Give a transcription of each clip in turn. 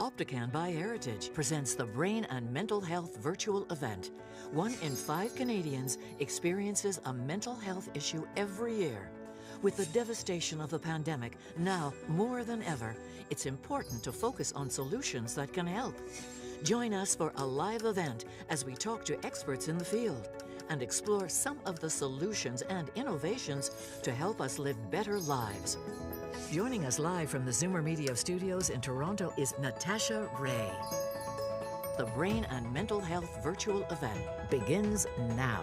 Optican by Heritage presents the Brain and Mental Health virtual event. 1 in 5 Canadians experiences a mental health issue every year. With the devastation of the pandemic, now more than ever, it's important to focus on solutions that can help. Join us for a live event as we talk to experts in the field and explore some of the solutions and innovations to help us live better lives. Joining us live from the ZoomerMedia studios in Toronto is Natasha Raey. The Brain and Mental Health virtual event begins now.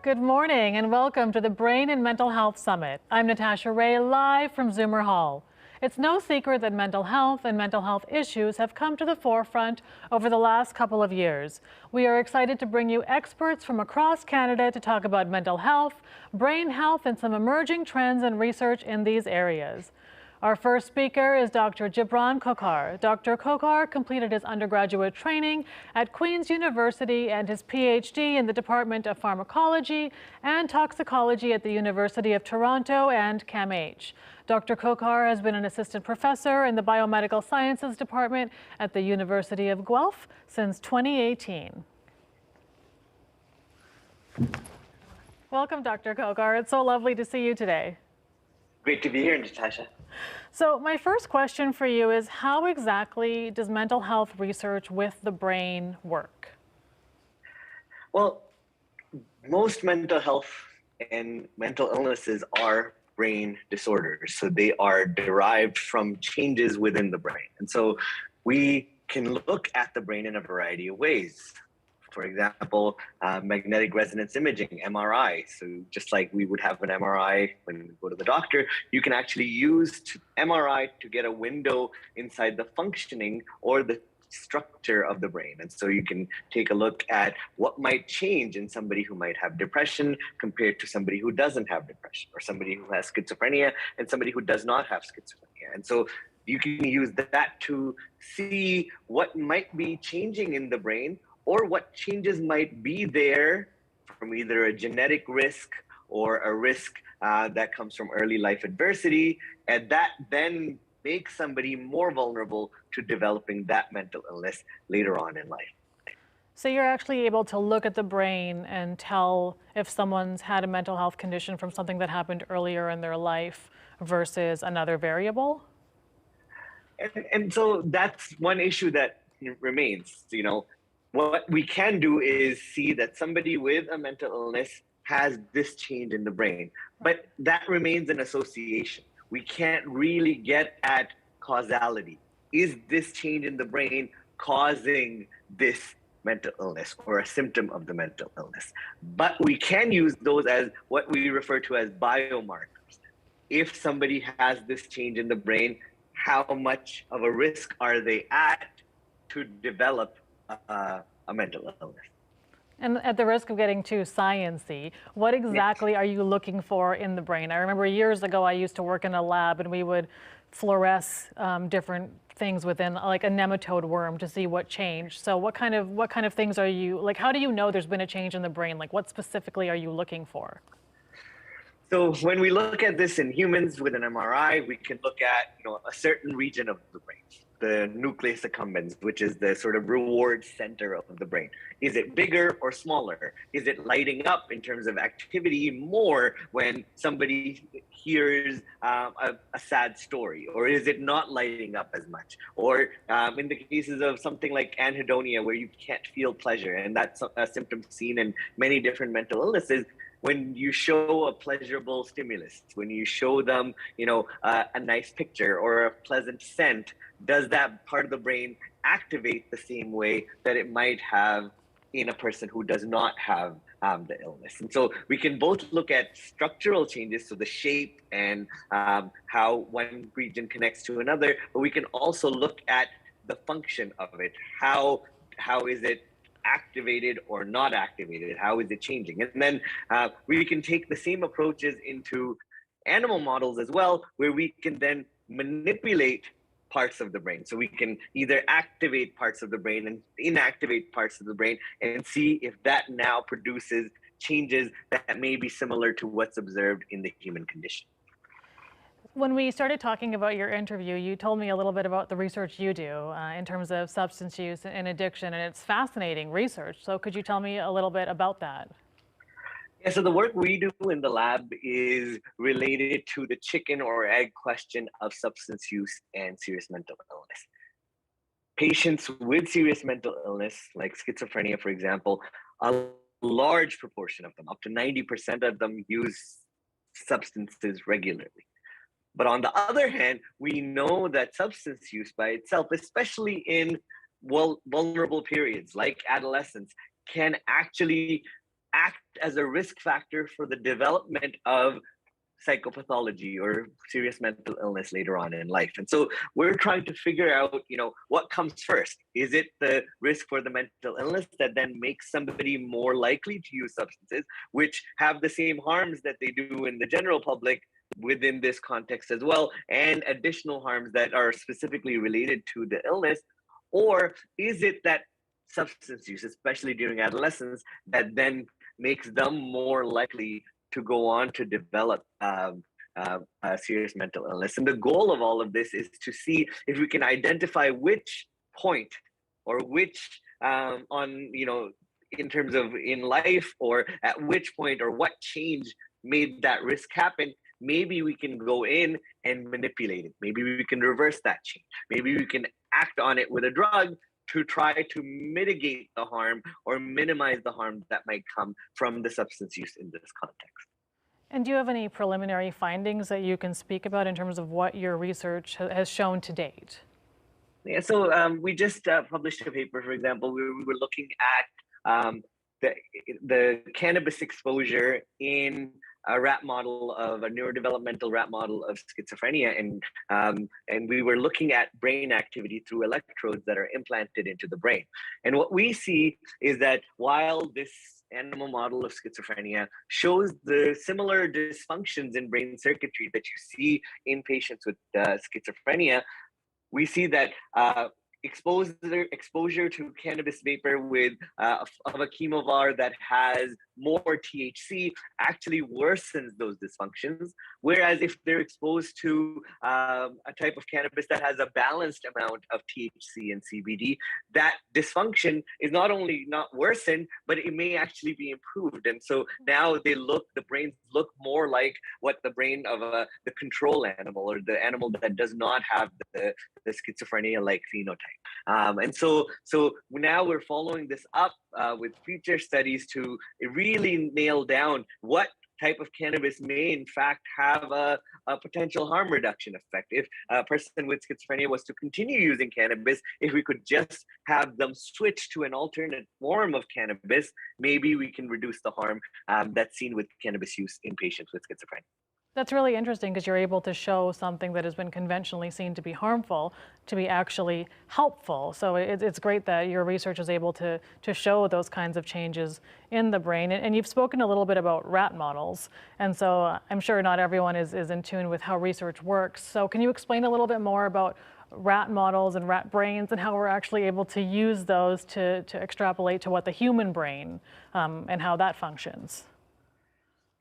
Good morning and welcome to the Brain and Mental Health Summit. I'm Natasha Raey, live from Zoomer Hall. It's no secret that mental health and mental health issues have come to the forefront over the last couple of years. We are excited to bring you experts from across Canada to talk about mental health, brain health, and some emerging trends and research in these areas. Our first speaker is Dr. Gibran Khokar. Dr. Khokar completed his undergraduate training at Queen's University and his PhD in the Department of Pharmacology and Toxicology at the University of Toronto and CAMH. Dr. Khokar has been an assistant professor in the Biomedical Sciences Department at the University of Guelph since 2018. Welcome, Dr. Khokar. It's so lovely to see you today. Great to be here, Natasha. So my first question for you is, how exactly does mental health research with the brain work? Well, most mental health and mental illnesses are brain disorders. So they are derived from changes within the brain. And so we can look at the brain in a variety of ways. For example, magnetic resonance imaging, MRI. So just like we would have an MRI when we go to the doctor, you can actually use MRI to get a window inside the functioning or the structure of the brain. And so you can take a look at what might change in somebody who might have depression compared to somebody who doesn't have depression, or somebody who has schizophrenia and somebody who does not have schizophrenia. And so you can use that to see what might be changing in the brain, or what changes might be there from either a genetic risk or a risk that comes from early life adversity, and that then makes somebody more vulnerable to developing that mental illness later on in life. So you're actually able to look at the brain and tell if someone's had a mental health condition from something that happened earlier in their life versus another variable? And so that's one issue that remains. What we can do is see that somebody with a mental illness has this change in the brain, but that remains an association. We can't really get at causality. Is this change in the brain causing this mental illness or a symptom of the mental illness? But we can use those as what we refer to as biomarkers. If somebody has this change in the brain, how much of a risk are they at to develop a mental illness? And at the risk of getting too science-y, what exactly are you looking for in the brain? I remember years ago I used to work in a lab and we would fluoresce different things within, like a nematode worm, to see what changed. So what kind of things are you, like, how do you know there's been a change in the brain? Like, what specifically are you looking for? So when we look at this in humans with an MRI, we can look at a certain region of the brain, the nucleus accumbens, which is the sort of reward center of the brain. Is it bigger or smaller? Is it lighting up in terms of activity more when somebody hears a sad story? Or is it not lighting up as much? Or in the cases of something like anhedonia, where you can't feel pleasure, and that's a symptom seen in many different mental illnesses, when you show a pleasurable stimulus, when you show them, a nice picture or a pleasant scent, does that part of the brain activate the same way that it might have in a person who does not have the illness? And so we can both look at structural changes, so the shape and how one region connects to another, but we can also look at the function of it. How is it activated or not activated? How is it changing? And then we can take the same approaches into animal models as well, where we can then manipulate parts of the brain. So we can either activate parts of the brain and inactivate parts of the brain and see if that now produces changes that may be similar to what's observed in the human condition. When we started talking about your interview, you told me a little bit about the research you do in terms of substance use and addiction, and it's fascinating research. So could you tell me a little bit about that? Yeah, so the work we do in the lab is related to the chicken or egg question of substance use and serious mental illness. Patients with serious mental illness, like schizophrenia, for example, a large proportion of them, up to 90% of them, use substances regularly. But on the other hand, we know that substance use by itself, especially in vulnerable periods like adolescence, can actually act as a risk factor for the development of psychopathology or serious mental illness later on in life. And so we're trying to figure out, what comes first. Is it the risk for the mental illness that then makes somebody more likely to use substances, which have the same harms that they do in the general public within this context as well, and additional harms that are specifically related to the illness? Or is it that substance use, especially during adolescence, that then makes them more likely to go on to develop serious mental illness? And the goal of all of this is to see if we can identify which point or which in terms of in life, or at which point or what change made that risk happen. Maybe we can go in and manipulate it. Maybe we can reverse that change. Maybe we can act on it with a drug to try to mitigate the harm or minimize the harm that might come from the substance use in this context. And do you have any preliminary findings that you can speak about in terms of what your research has shown to date? Yeah, so we just published a paper, for example. We were looking at the cannabis exposure in a rat model of a neurodevelopmental rat model of schizophrenia, and we were looking at brain activity through electrodes that are implanted into the brain. And what we see is that while this animal model of schizophrenia shows the similar dysfunctions in brain circuitry that you see in patients with schizophrenia, we see that exposure to cannabis vapor with of a chemovar that has more THC actually worsens those dysfunctions. Whereas if they're exposed to a type of cannabis that has a balanced amount of THC and CBD, that dysfunction is not only not worsened, but it may actually be improved. And so now the brains look more like what the brain of the control animal, or the animal that does not have the schizophrenia-like phenotype. And so now we're following this up with future studies to really nail down what type of cannabis may in fact have a potential harm reduction effect. If a person with schizophrenia was to continue using cannabis, if we could just have them switch to an alternate form of cannabis, maybe we can reduce the harm that's seen with cannabis use in patients with schizophrenia. That's really interesting because you're able to show something that has been conventionally seen to be harmful to be actually helpful. So it's great that your research is able to show those kinds of changes in the brain. And you've spoken a little bit about rat models. And so I'm sure not everyone is in tune with how research works. So can you explain a little bit more about rat models and rat brains and how we're actually able to use those to extrapolate to what the human brain and how that functions?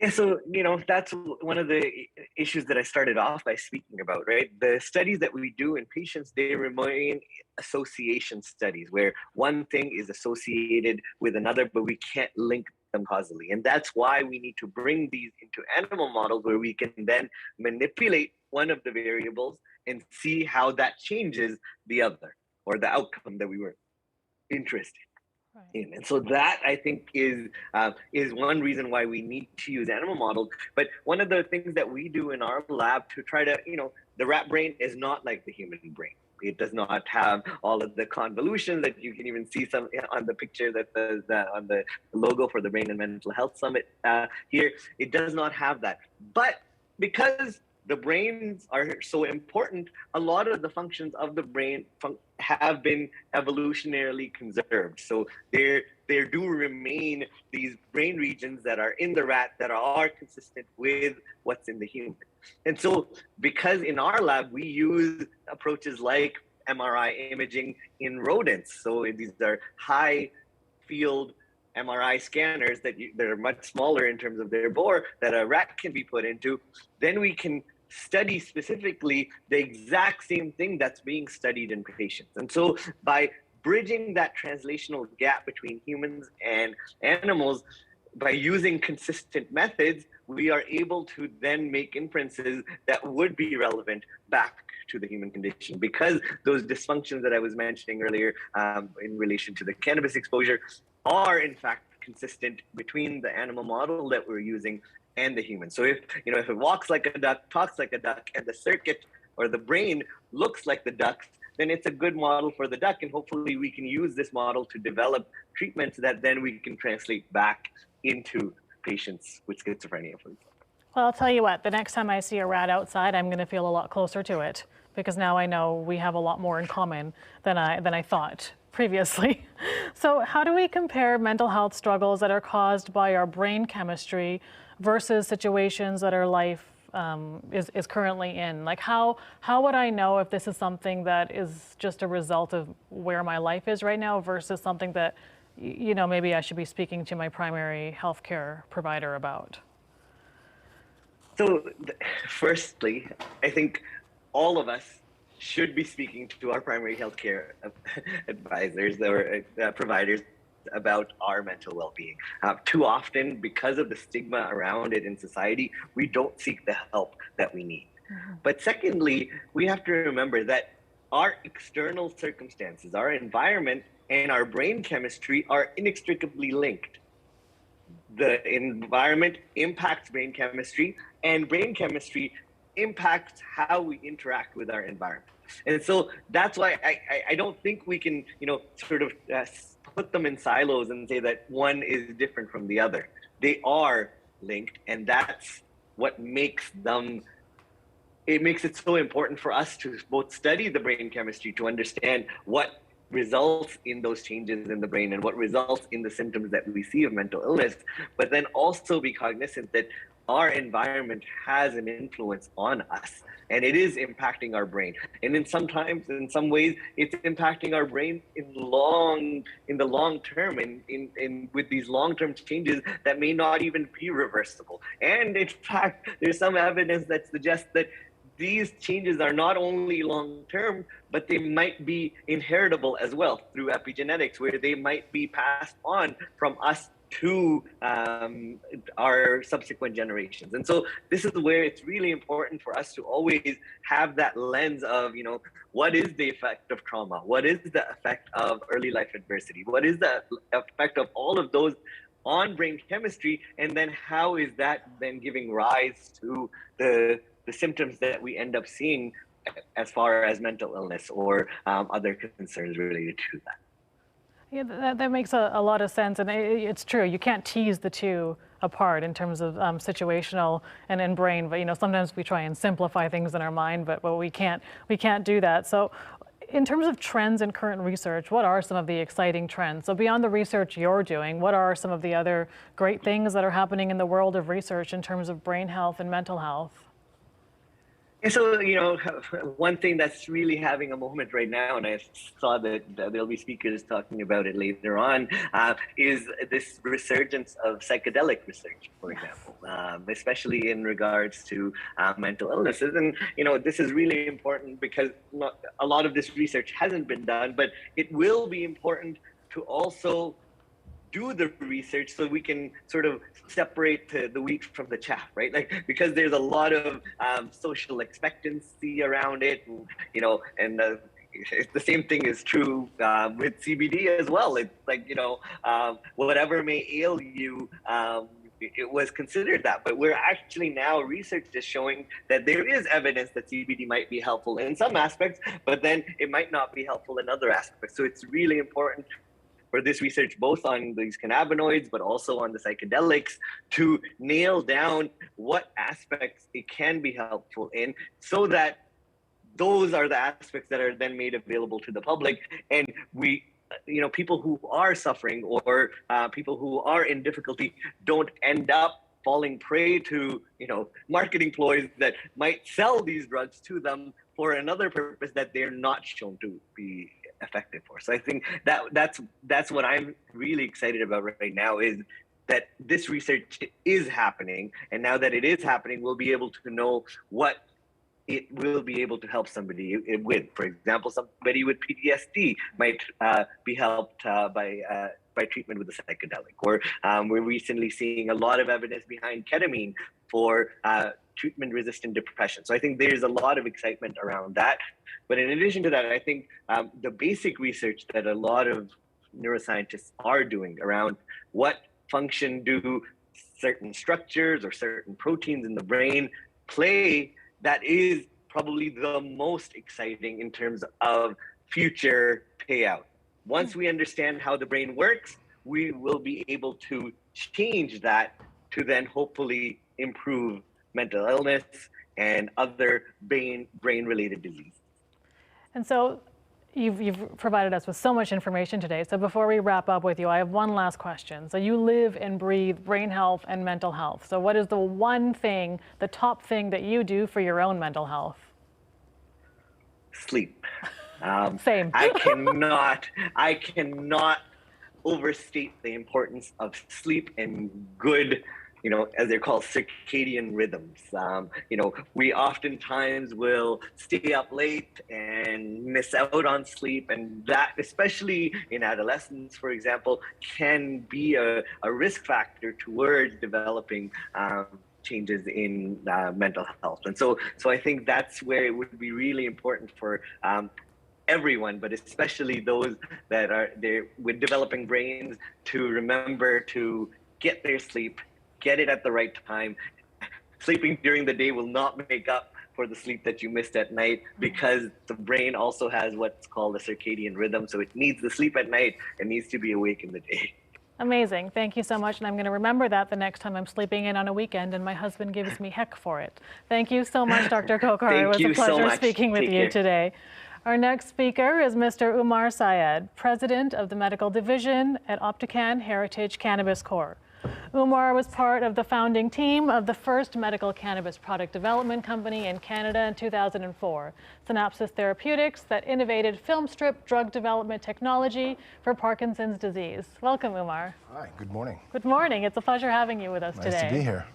Yeah, so that's one of the issues that I started off by speaking about, right? The studies that we do in patients, they remain association studies where one thing is associated with another, but we can't link them causally. And that's why we need to bring these into animal models where we can then manipulate one of the variables and see how that changes the other, or the outcome that we were interested in. And so that, I think, is one reason why we need to use animal models. But one of the things that we do in our lab to try to, the rat brain is not like the human brain. It does not have all of the convolutions that you can even see some on the picture that on the logo for the Brain and Mental Health Summit here. It does not have that. But because the brains are so important, a lot of the functions of the brain have been evolutionarily conserved. So there do remain these brain regions that are in the rat that are consistent with what's in the human. And so because in our lab, we use approaches like MRI imaging in rodents. So these are high field MRI scanners that are much smaller in terms of their bore that a rat can be put into, then we can study specifically the exact same thing that's being studied in patients. And so by bridging that translational gap between humans and animals, by using consistent methods, we are able to then make inferences that would be relevant back to the human condition, because those dysfunctions that I was mentioning earlier in relation to the cannabis exposure are in fact consistent between the animal model that we're using and the human. So if it walks like a duck, talks like a duck, and the circuit or the brain looks like the duck's, then it's a good model for the duck, and hopefully we can use this model to develop treatments that then we can translate back into patients with schizophrenia, for example. Well, I'll tell you what, the next time I see a rat outside, I'm going to feel a lot closer to it, because now I know we have a lot more in common than I thought previously. So how do we compare mental health struggles that are caused by our brain chemistry versus situations that our life is currently in? Like how would I know if this is something that is just a result of where my life is right now versus something that, maybe I should be speaking to my primary healthcare provider about? So firstly, I think all of us should be speaking to our primary healthcare advisors or providers about our mental well-being. Too often, because of the stigma around it in society, we don't seek the help that we need. Mm-hmm. But secondly, we have to remember that our external circumstances, our environment, and our brain chemistry are inextricably linked. The environment impacts brain chemistry, and brain chemistry impacts how we interact with our environment. And so that's why I don't think we can, sort of put them in silos and say that one is different from the other. They are linked, and that's what makes them, it makes it so important for us to both study the brain chemistry to understand what results in those changes in the brain and what results in the symptoms that we see of mental illness, but then also be cognizant that our environment has an influence on us, and it is impacting our brain. And in some ways, it's impacting our brain in the long term, and with these long-term changes that may not even be reversible. And in fact, there's some evidence that suggests that these changes are not only long-term, but they might be inheritable as well through epigenetics, where they might be passed on from us to our subsequent generations. And so this is where it's really important for us to always have that lens of, what is the effect of trauma? What is the effect of early life adversity? What is the effect of all of those on brain chemistry? And then how is that then giving rise to the symptoms that we end up seeing as far as mental illness or other concerns related to that? Yeah, that makes a lot of sense, and it's true. You can't tease the two apart in terms of situational and in brain. But sometimes we try and simplify things in our mind, but we can't do that. So, in terms of trends in current research, what are some of the exciting trends? So beyond the research you're doing, what are some of the other great things that are happening in the world of research in terms of brain health and mental health? And so, one thing that's really having a moment right now, and I saw that there'll be speakers talking about it later on, is this resurgence of psychedelic research, for example, especially in regards to mental illnesses. And, this is really important because a lot of this research hasn't been done, but it will be important to also do the research so we can sort of separate the wheat from the chaff, right? Because there's a lot of social expectancy around it, and the same thing is true with CBD as well. It's whatever may ail you, it was considered that, but we're actually now, research is showing that there is evidence that CBD might be helpful in some aspects, but then it might not be helpful in other aspects. So it's really important for this research, both on these cannabinoids, but also on the psychedelics, to nail down what aspects it can be helpful in, so that those are the aspects that are then made available to the public. And we, people who are suffering or people who are in difficulty don't end up falling prey to, marketing ploys that might sell these drugs to them for another purpose that they're not shown to be effective for. So I think that's what I'm really excited about right now, is that this research is happening, and now that it is happening, we'll be able to know what it will be able to help somebody with. For example, somebody with PTSD might be helped by treatment with a psychedelic. Or we're recently seeing a lot of evidence behind ketamine for treatment-resistant depression. So I think there's a lot of excitement around that. But in addition to that, I think the basic research that a lot of neuroscientists are doing around what function do certain structures or certain proteins in the brain play, that is probably the most exciting in terms of future payout. Once we understand how the brain works, we will be able to change that to then hopefully improve mental illness and other brain-related diseases. And so you've provided us with so much information today. So before we wrap up with you, I have one last question. So you live and breathe brain health and mental health. So what is the one thing, the top thing that you do for your own mental health? Sleep. Same. I cannot overstate the importance of sleep and good, as they're called, circadian rhythms. We oftentimes will stay up late and miss out on sleep, and that, especially in adolescence, for example, can be a risk factor towards developing changes in mental health. And so I think that's where it would be really important for everyone, but especially those that are there with developing brains, to remember to get their sleep, get it at the right time. Sleeping during the day will not make up for the sleep that you missed at night, because the brain also has what's called a circadian rhythm. So it needs the sleep at night and needs to be awake in the day. Amazing. Thank you so much. And I'm going to remember that the next time I'm sleeping in on a weekend and my husband gives me heck for it. Thank you so much, Dr. Kokar. It was a pleasure speaking with you today. Our next speaker is Mr. UMAR SYED, President of the Medical Division at Optican Heritage Cannabis Corp. UMAR was part of the founding team of the first medical cannabis product development company in Canada in 2004, Synapsis Therapeutics, that innovated film strip drug development technology for Parkinson's disease. Welcome, UMAR. Hi, good morning. Good morning. It's a pleasure having you with us today. Nice to be here.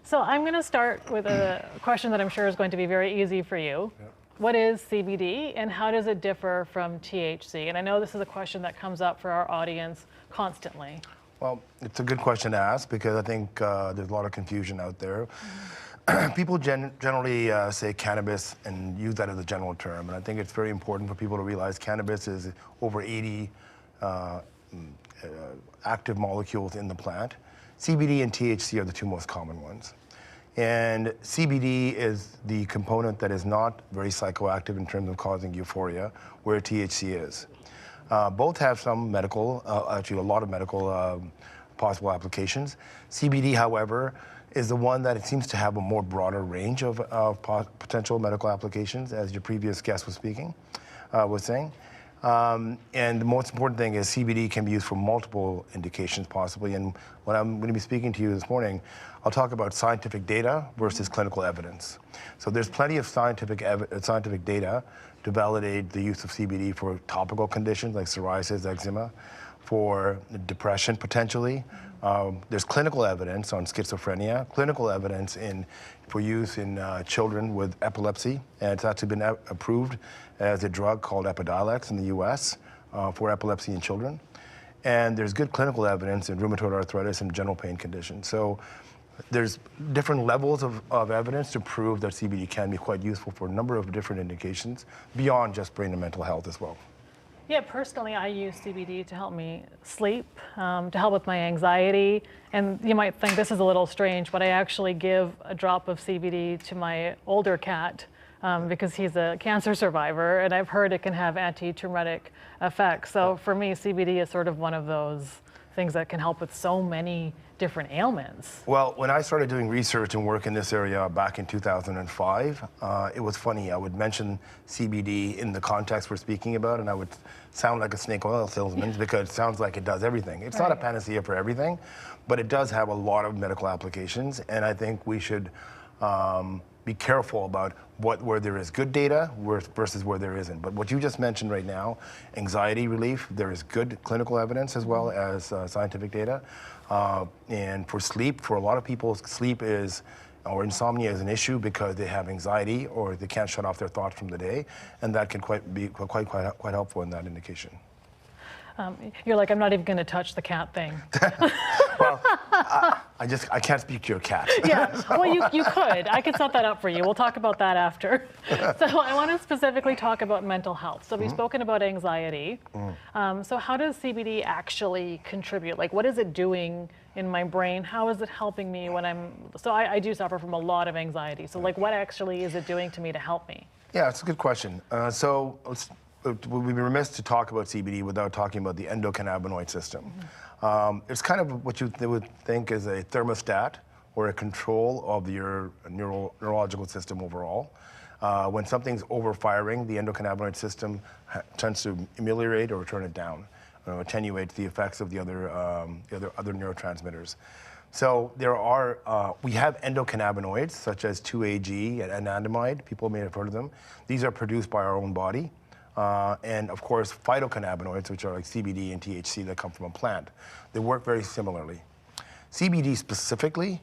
So I'm going to start with a question that I'm sure is going to be very easy for you. Yep. What is CBD and how does it differ from THC? And I know this is a question that comes up for our audience constantly. Well, it's a good question to ask, because I think there's a lot of confusion out there. People generally say cannabis and use that as a general term, and I think it's very important for people to realize cannabis is over 80 active molecules in the plant. CBD and THC are the two most common ones. And CBD is the component that is not very psychoactive in terms of causing euphoria, where THC is. Both have some medical, actually a lot of medical possible applications. CBD, however, is the one that it seems to have a more broader range of potential medical applications, as your previous guest was saying. And the most important thing is CBD can be used for multiple indications possibly. And when I'm going to be speaking to you this morning, I'll talk about scientific data versus clinical evidence. So there's plenty of scientific data to validate the use of CBD for topical conditions like psoriasis, eczema, for depression potentially. There's clinical evidence on schizophrenia, clinical evidence for use in children with epilepsy, and it's actually been approved as a drug called Epidiolex in the US for epilepsy in children. And there's good clinical evidence in rheumatoid arthritis and general pain conditions. So there's different levels of evidence to prove that CBD can be quite useful for a number of different indications beyond just brain and mental health as well. Yeah, personally, I use CBD to help me sleep, to help with my anxiety. And you might think this is a little strange, but I actually give a drop of CBD to my older cat because he's a cancer survivor, and I've heard it can have anti-tumoretic effects. So for me, CBD is sort of one of those things that can help with so many different ailments. Well, when I started doing research and work in this area back in 2005, it was funny. I would mention CBD in the context we're speaking about, and I would sound like a snake oil salesman because it sounds like it does everything. It's not a panacea for everything, but it does have a lot of medical applications, and I think we should be careful about where there is good data versus where there isn't. But what you just mentioned right now, anxiety relief, there is good clinical evidence as well as scientific data. And for sleep, for a lot of people, sleep is or insomnia is an issue because they have anxiety or they can't shut off their thoughts from the day, and that can be quite helpful in that indication. You're like, I'm not even going to touch the cat thing. Well, I can't speak to your cat. Yeah, well, you could. I could set that up for you. We'll talk about that after. So I want to specifically talk about mental health. So we've spoken about anxiety. So how does CBD actually contribute? Like, what is it doing in my brain? How is it helping me when I do suffer from a lot of anxiety. So like, what actually is it doing to me to help me? Yeah, it's a good question. We'd be remiss to talk about CBD without talking about the endocannabinoid system. It's kind of what you would think is a thermostat or a control of your neurological system overall. When something's overfiring, the endocannabinoid system tends to ameliorate or turn it down, attenuate the effects of the other neurotransmitters. So we have endocannabinoids such as 2-AG and anandamide. People may have heard of them. These are produced by our own body. And of course, phytocannabinoids, which are like CBD and THC that come from a plant. They work very similarly. CBD specifically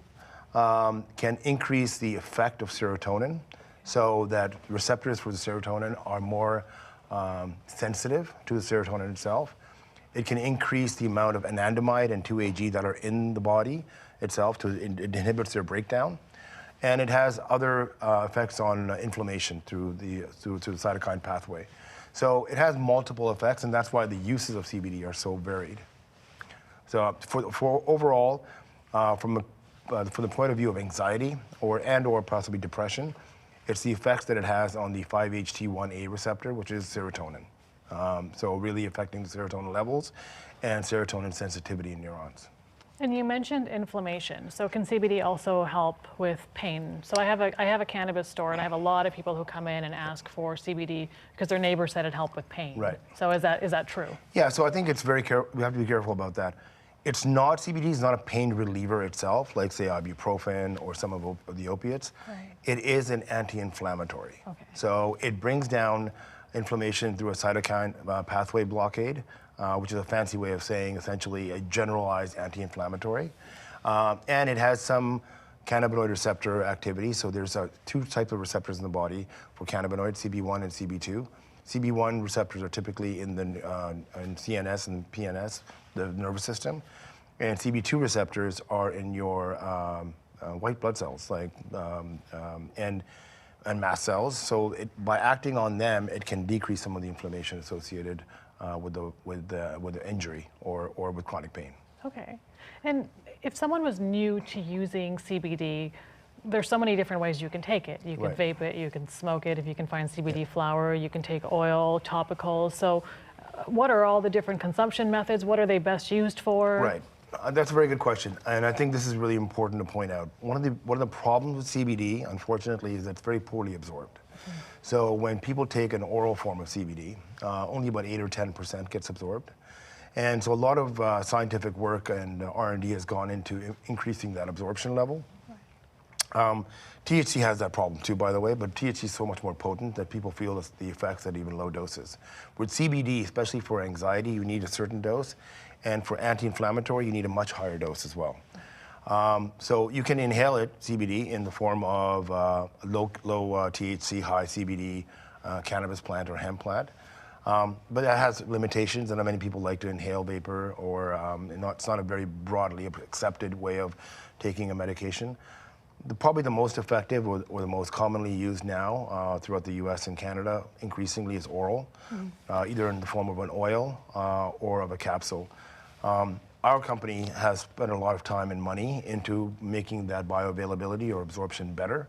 can increase the effect of serotonin so that receptors for the serotonin are more sensitive to the serotonin itself. It can increase the amount of anandamide and 2-AG that are in the body itself. It inhibits their breakdown. And it has other effects on inflammation through the cytokine pathway. So it has multiple effects, and that's why the uses of CBD are so varied. So for overall, from the point of view of anxiety or possibly depression, it's the effects that it has on the 5-HT1A receptor, which is serotonin. So really affecting the serotonin levels and serotonin sensitivity in neurons. And you mentioned inflammation. So can CBD also help with pain? So I have a cannabis store, and I have a lot of people who come in and ask for CBD because their neighbor said it helped with pain. Right. So is that true? Yeah. So I think it's we have to be careful about that. CBD is not a pain reliever itself, like say ibuprofen or some of the opiates. Right. It is an anti-inflammatory. Okay. So it brings down inflammation through a cytokine pathway blockade, which is a fancy way of saying essentially a generalized anti-inflammatory. And it has some cannabinoid receptor activity. So there's two types of receptors in the body for cannabinoids, CB1 and CB2. CB1 receptors are typically in CNS and PNS, the nervous system. And CB2 receptors are in your white blood cells, and mast cells. So by acting on them, it can decrease some of the inflammation associated with the injury or with chronic pain. Okay. And if someone was new to using CBD, there's so many different ways you can take it. You can vape it, you can smoke it, if you can find CBD flower, you can take oil, topicals. So what are all the different consumption methods? What are they best used for? Right. That's a very good question, and I think this is really important to point out. One of the problems with CBD, unfortunately, is that it's very poorly absorbed. So when people take an oral form of CBD, only about 8 or 10% gets absorbed. And so a lot of scientific work and R&D has gone into increasing that absorption level. THC has that problem too, by the way, but THC is so much more potent that people feel the effects at even low doses. With CBD, especially for anxiety, you need a certain dose, and for anti-inflammatory, you need a much higher dose as well. So you can inhale it, CBD, in the form of low THC, high CBD cannabis plant or hemp plant. But that has limitations, and many people like to inhale vapor, or it's not a very broadly accepted way of taking a medication. Probably the most effective or the most commonly used now throughout the US and Canada increasingly is oral, either in the form of an oil or of a capsule. Our company has spent a lot of time and money into making that bioavailability or absorption better.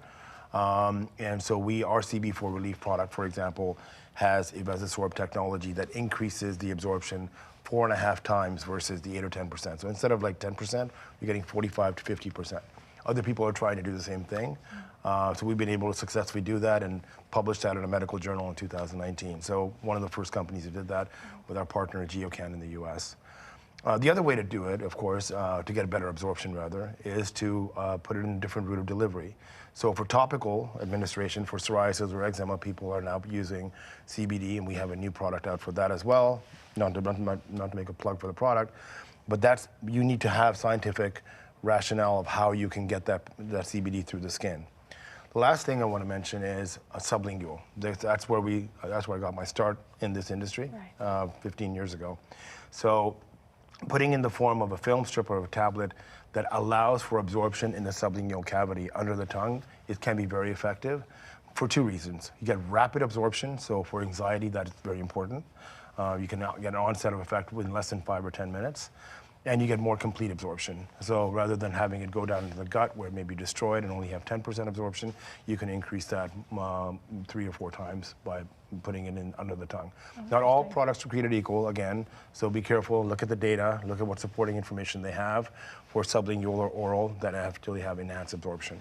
And so our CB4 Relief product, for example, has a Vasosorb technology that increases the absorption 4.5 times versus the 8 or 10%. So instead of like 10%, you're getting 45 to 50%. Other people are trying to do the same thing. So we've been able to successfully do that and publish that in a medical journal in 2019. So one of the first companies who did that with our partner Geocan in the US. The other way to do it, of course, to get a better absorption rather, is to put it in a different route of delivery. So for topical administration for psoriasis or eczema, people are now using CBD, and we have a new product out for that as well. Not to make a plug for the product, but you need to have scientific rationale of how you can get that CBD through the skin. The last thing I want to mention is a sublingual. That's where I got my start in this industry, 15 years ago. So putting in the form of a film strip or a tablet that allows for absorption in the sublingual cavity under the tongue, it can be very effective for two reasons. You get rapid absorption, so for anxiety that is very important. You can get an onset of effect within less than 5 or 10 minutes. And you get more complete absorption. So rather than having it go down into the gut where it may be destroyed and only have 10% absorption, you can increase that 3 or 4 times by putting it in under the tongue. Not all products are created equal, again, so be careful, look at the data, look at what supporting information they have for sublingual or oral that actually have enhanced absorption.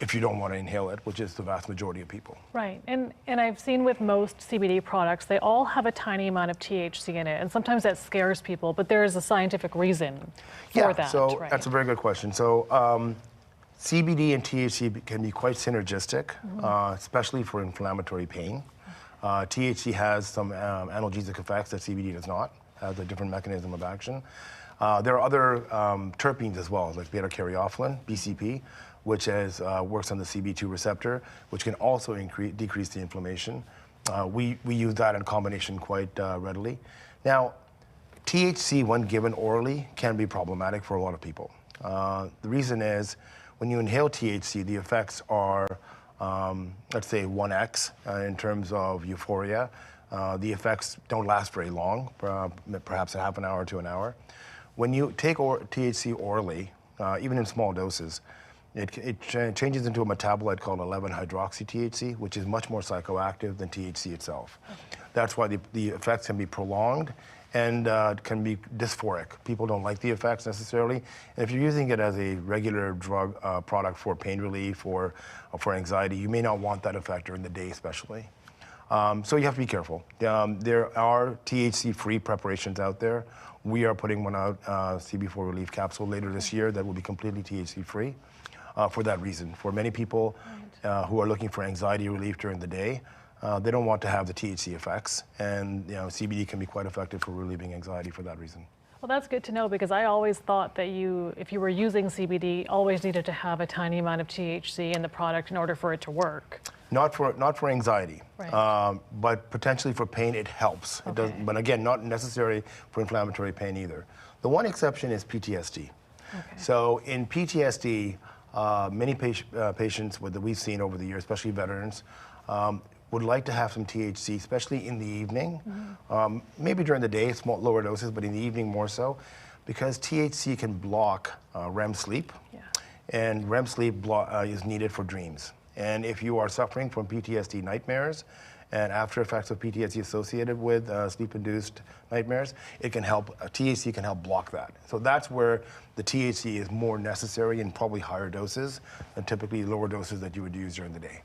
If you don't want to inhale it, which is the vast majority of people. Right, and I've seen with most CBD products, they all have a tiny amount of THC in it, and sometimes that scares people, but there is a scientific reason for that. So right? That's a very good question. So CBD and THC can be quite synergistic, especially for inflammatory pain. THC has some analgesic effects that CBD does not, has a different mechanism of action. There are other terpenes as well, like beta-caryophyllene, BCP, which works on the CB2 receptor, which can also decrease the inflammation. We use that in combination quite readily. Now, THC, when given orally, can be problematic for a lot of people. The reason is, when you inhale THC, the effects are, let's say, 1x in terms of euphoria. The effects don't last very long, perhaps a half an hour to an hour. When you take THC orally, even in small doses, it changes into a metabolite called 11-hydroxy-THC, which is much more psychoactive than THC itself. That's why the effects can be prolonged and can be dysphoric. People don't like the effects necessarily. And if you're using it as a regular drug product for pain relief or for anxiety, you may not want that effect during the day especially. So you have to be careful. There are THC-free preparations out there. We are putting one out, CB4 Relief Capsule, later this year that will be completely THC-free. For that reason. For many people who are looking for anxiety relief during the day, they don't want to have the THC effects, and CBD can be quite effective for relieving anxiety for that reason. Well, that's good to know, because I always thought that if you were using CBD, always needed to have a tiny amount of THC in the product in order for it to work. Not for anxiety, right. But potentially for pain it helps. Okay. It does, but again, not necessary for inflammatory pain either. The one exception is PTSD. Okay. So in PTSD, many patients that we've seen over the years, especially veterans, would like to have some THC, especially in the evening. Maybe during the day, lower doses, but in the evening more so, because THC can block REM sleep, and REM sleep is needed for dreams. And if you are suffering from PTSD nightmares and after effects of PTSD associated with sleep-induced nightmares, it can help, THC can help block that. So that's where the THC is more necessary in probably higher doses than typically lower doses that you would use during the day.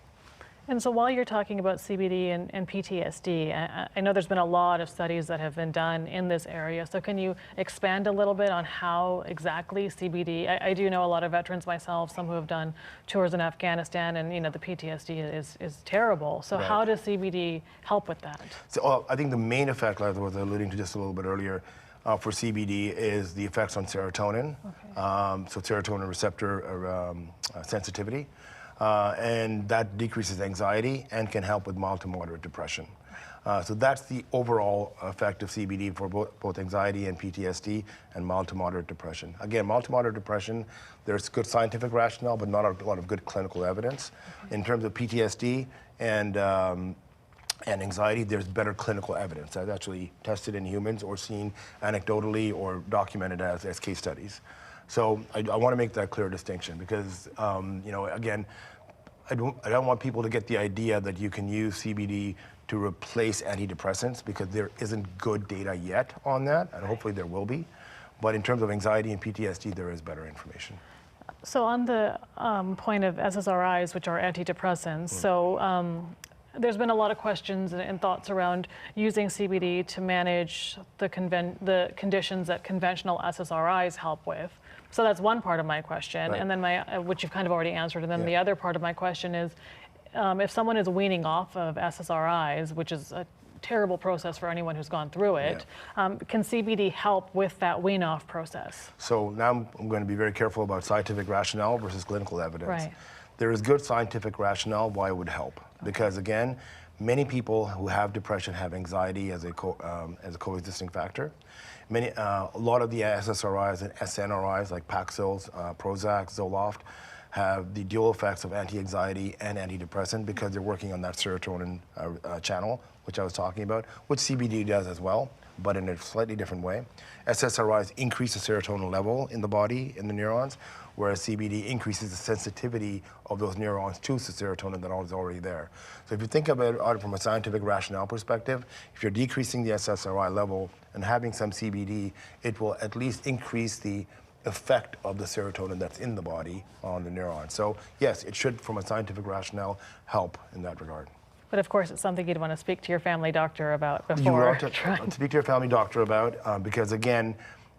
And so while you're talking about CBD and PTSD, I know there's been a lot of studies that have been done in this area. So can you expand a little bit on how exactly CBD, I do know a lot of veterans myself, some who have done tours in Afghanistan, and the PTSD is terrible. So Right. how does CBD help with that? So I think the main effect, like I was alluding to just a little bit earlier, for CBD is the effects on serotonin. Okay. So serotonin receptor sensitivity. And that decreases anxiety and can help with mild to moderate depression. So that's the overall effect of CBD for both anxiety and PTSD and mild to moderate depression. Again, mild to moderate depression, there's good scientific rationale, but not a lot of good clinical evidence. In terms of PTSD and anxiety, there's better clinical evidence that's actually tested in humans or seen anecdotally or documented as case studies. So I want to make that clear distinction because, again, I don't want people to get the idea that you can use CBD to replace antidepressants because there isn't good data yet on that, and hopefully there will be. But in terms of anxiety and PTSD, there is better information. So on the point of SSRIs, which are antidepressants, there's been a lot of questions and thoughts around using CBD to manage the conditions that conventional SSRIs help with. So that's one part of my question, Right. and then which you've kind of already answered. And then the other part of my question is, if someone is weaning off of SSRIs, which is a terrible process for anyone who's gone through it. Can CBD help with that wean-off process? So now I'm going to be very careful about scientific rationale versus clinical evidence. Right. There is good scientific rationale why it would help. Because again, many people who have depression have anxiety as a coexisting factor. A lot of the SSRIs and SNRIs like Paxil, Prozac, Zoloft have the dual effects of anti-anxiety and antidepressant because they're working on that serotonin channel, which I was talking about, which CBD does as well, but in a slightly different way. SSRIs increase the serotonin level in the body, in the neurons, whereas CBD increases the sensitivity of those neurons to the serotonin that is already there. So if you think about it from a scientific rationale perspective, if you're decreasing the SSRI level and having some CBD, it will at least increase the effect of the serotonin that's in the body on the neurons. So yes, it should, from a scientific rationale, help in that regard. But of course, it's something you'd want to speak to your family doctor about before. You want to speak to your family doctor about, because again,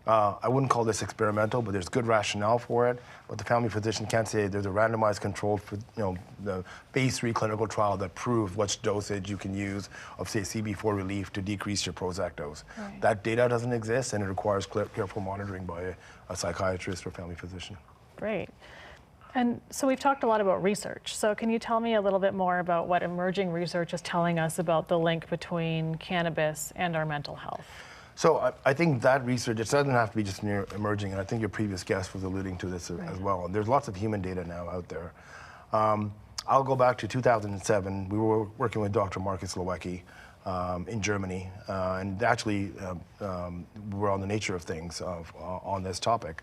I wouldn't call this experimental, but there's good rationale for it. But the family physician can't say there's a randomized controlled, the phase 3 clinical trial that proves which dosage you can use of, say, CB4 relief to decrease your Prozac dose. Right. That data doesn't exist, and it requires careful monitoring by a psychiatrist or family physician. Great. And so we've talked a lot about research. So can you tell me a little bit more about what emerging research is telling us about the link between cannabis and our mental health? So I think that research, it doesn't have to be just emerging, and I think your previous guest was alluding to this as well. And there's lots of human data now out there. I'll go back to 2007. We were working with Dr. Marcus Lewicki in Germany, and actually we were on the nature of things on this topic.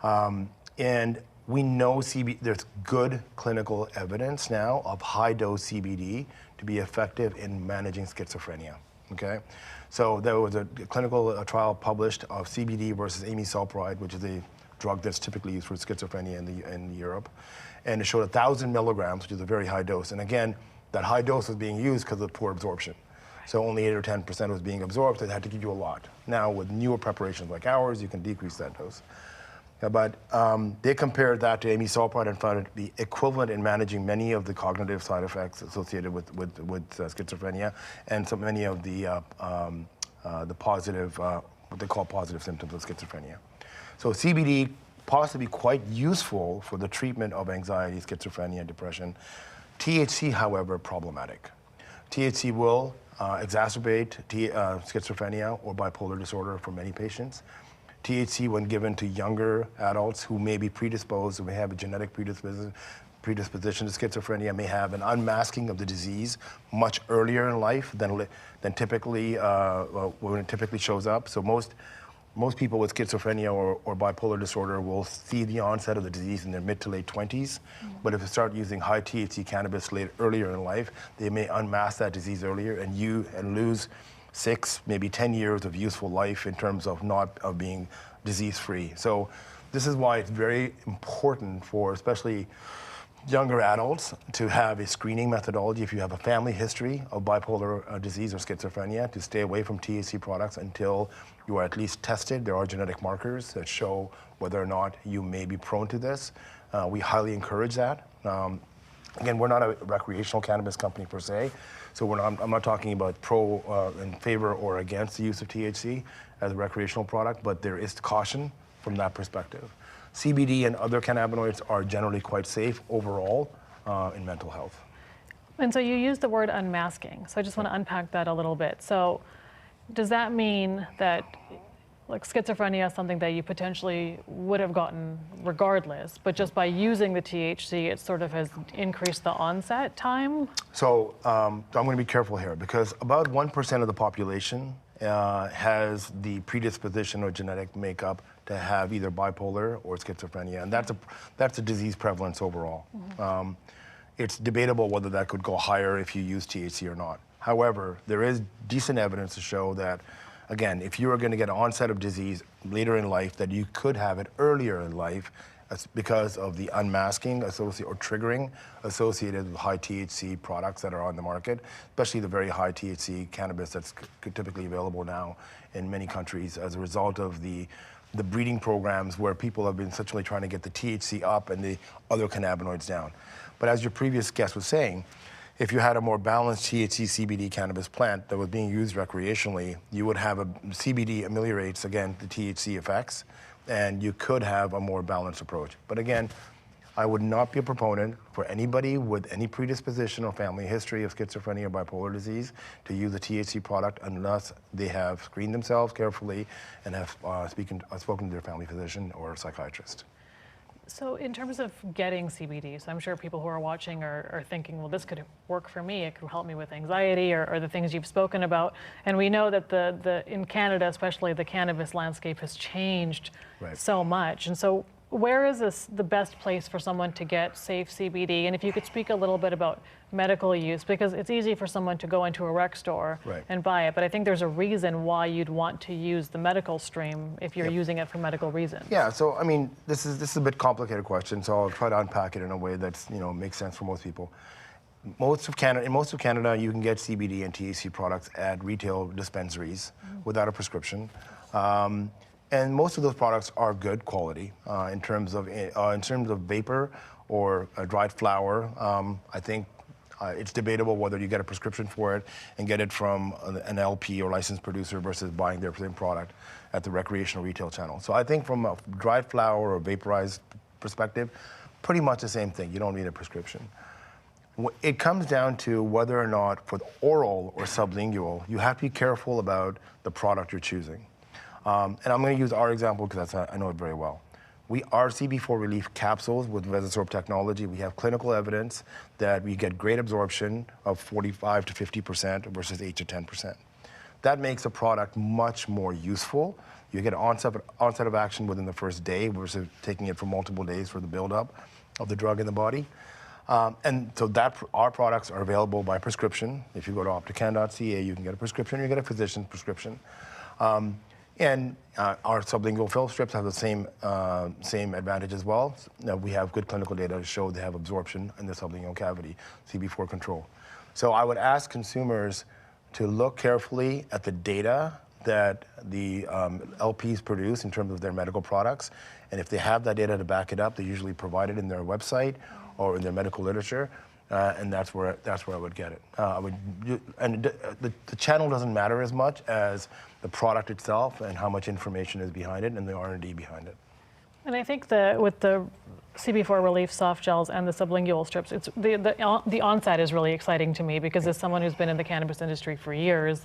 And we know there's good clinical evidence now of high-dose CBD to be effective in managing schizophrenia. Okay, so there was a clinical trial published of CBD versus amisulpride, which is a drug that's typically used for schizophrenia in Europe, and it showed 1,000 milligrams, which is a very high dose. And again, that high dose was being used because of poor absorption. So only 8 or 10% was being absorbed, so they had to give you a lot. Now with newer preparations like ours, you can decrease that dose. But they compared that to amisulpride and found it to be equivalent in managing many of the cognitive side effects associated with schizophrenia and so many of the positive, what they call positive symptoms of schizophrenia. So CBD possibly quite useful for the treatment of anxiety, schizophrenia, depression. THC, however, problematic. THC will exacerbate schizophrenia or bipolar disorder for many patients. THC, when given to younger adults who may be predisposed, who may have a genetic predisposition to schizophrenia, may have an unmasking of the disease much earlier in life than typically when it typically shows up. So most people with schizophrenia or bipolar disorder will see the onset of the disease in their mid to late 20s. But if they start using high THC cannabis earlier in life, they may unmask that disease earlier and lose 6, maybe 10 years of useful life in terms of being disease-free. So this is why it's very important for especially younger adults to have a screening methodology if you have a family history of bipolar disease or schizophrenia, to stay away from THC products until you are at least tested. There are genetic markers that show whether or not you may be prone to this. We highly encourage that. Again, we're not a recreational cannabis company per se, so I'm not talking about in favor or against the use of THC as a recreational product, but there is caution from that perspective. CBD and other cannabinoids are generally quite safe overall in mental health. And so you used the word unmasking, so I just want to unpack that a little bit. So does that mean that like schizophrenia is something that you potentially would have gotten regardless, but just by using the THC, it sort of has increased the onset time? So I'm going to be careful here because about 1% of the population has the predisposition or genetic makeup to have either bipolar or schizophrenia, and that's a disease prevalence overall. Mm-hmm. It's debatable whether that could go higher if you use THC or not. However, there is decent evidence to show that, again, if you are going to get onset of disease later in life, that you could have it earlier in life because of the unmasking or triggering associated with high THC products that are on the market, especially the very high THC cannabis that's typically available now in many countries as a result of the breeding programs where people have been essentially trying to get the THC up and the other cannabinoids down. But as your previous guest was saying, if you had a more balanced THC CBD cannabis plant that was being used recreationally, you would have CBD ameliorates, again, the THC effects, and you could have a more balanced approach. But again, I would not be a proponent for anybody with any predisposition or family history of schizophrenia or bipolar disease to use a THC product unless they have screened themselves carefully and have spoken to their family physician or psychiatrist. So in terms of getting CBD, so I'm sure people who are watching are thinking, well, this could work for me. It could help me with anxiety or the things you've spoken about. And we know that in Canada, especially, the cannabis landscape has changed so much. And so where is the best place for someone to get safe CBD? And if you could speak a little bit about medical use, because it's easy for someone to go into a rec store and buy it, but I think there's a reason why you'd want to use the medical stream if you're using it for medical reasons. Yeah, so I mean, this is a bit complicated question, so I'll try to unpack it in a way that's, makes sense for most people. In most of Canada, you can get CBD and THC products at retail dispensaries without a prescription. And most of those products are good quality in terms of vapor or dried flower. I think it's debatable whether you get a prescription for it and get it from an LP or licensed producer versus buying their same product at the recreational retail channel. So I think from a dried flower or vaporized perspective, pretty much the same thing. You don't need a prescription. It comes down to whether or not for the oral or sublingual, you have to be careful about the product you're choosing. And I'm going to use our example because I know it very well. Our CB4 relief capsules with Resosorb technology, we have clinical evidence that we get great absorption of 45 to 50% versus 8 to 10%. That makes a product much more useful. You get onset of action within the first day versus taking it for multiple days for the buildup of the drug in the body. And so our products are available by prescription. If you go to optican.ca, you can get a prescription, you get a physician's prescription. And our sublingual film strips have the same advantage as well. Now, we have good clinical data to show they have absorption in the sublingual cavity, CB4 control. So I would ask consumers to look carefully at the data that the LPs produce in terms of their medical products. And if they have that data to back it up, they usually provide it in their website or in their medical literature. And that's where I would get it. The channel doesn't matter as much as the product itself and how much information is behind it and the R&D behind it. And I think with the CB4 Relief soft gels and the sublingual strips, it's the onset is really exciting to me because as someone who's been in the cannabis industry for years,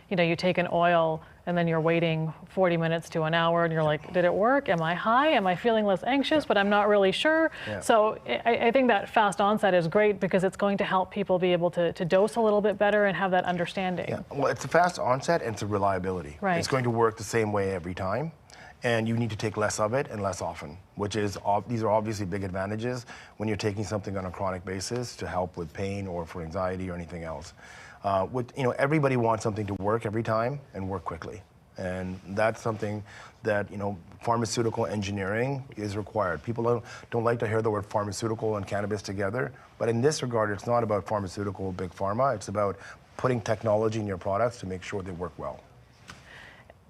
you take an oil and then you're waiting 40 minutes to an hour and you're like, did it work? Am I high? Am I feeling less anxious? But I'm not really sure. So I think that fast onset is great because it's going to help people be able to dose a little bit better and have that understanding. Well, it's a fast onset and it's a reliability. It's going to work the same way every time. And you need to take less of it and less often, these are obviously big advantages when you're taking something on a chronic basis to help with pain or for anxiety or anything else. Everybody wants something to work every time and work quickly. And that's something that, pharmaceutical engineering is required. People don't like to hear the word pharmaceutical and cannabis together, but in this regard, it's not about pharmaceutical big pharma, it's about putting technology in your products to make sure they work well.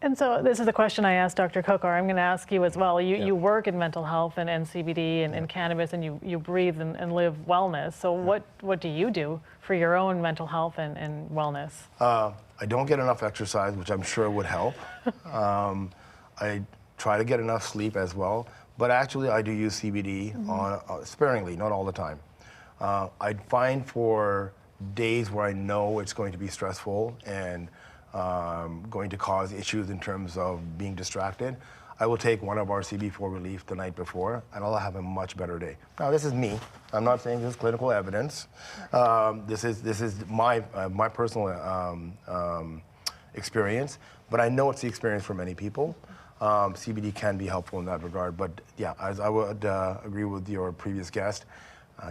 And so this is a question I asked Dr. Kokar. I'm going to ask you as well. You work in mental health and CBD and cannabis, and you breathe and live wellness. So what do you do for your own mental health and wellness? I don't get enough exercise, which I'm sure would help. I try to get enough sleep as well. But actually, I do use CBD sparingly, not all the time. I find for days where I know it's going to be stressful and going to cause issues in terms of being distracted, I will take one of our CB4 Relief the night before, and I'll have a much better day. Now, this is me. I'm not saying this is clinical evidence. This is my personal experience, but I know it's the experience for many people. CBD can be helpful in that regard, but yeah, as I would agree with your previous guest,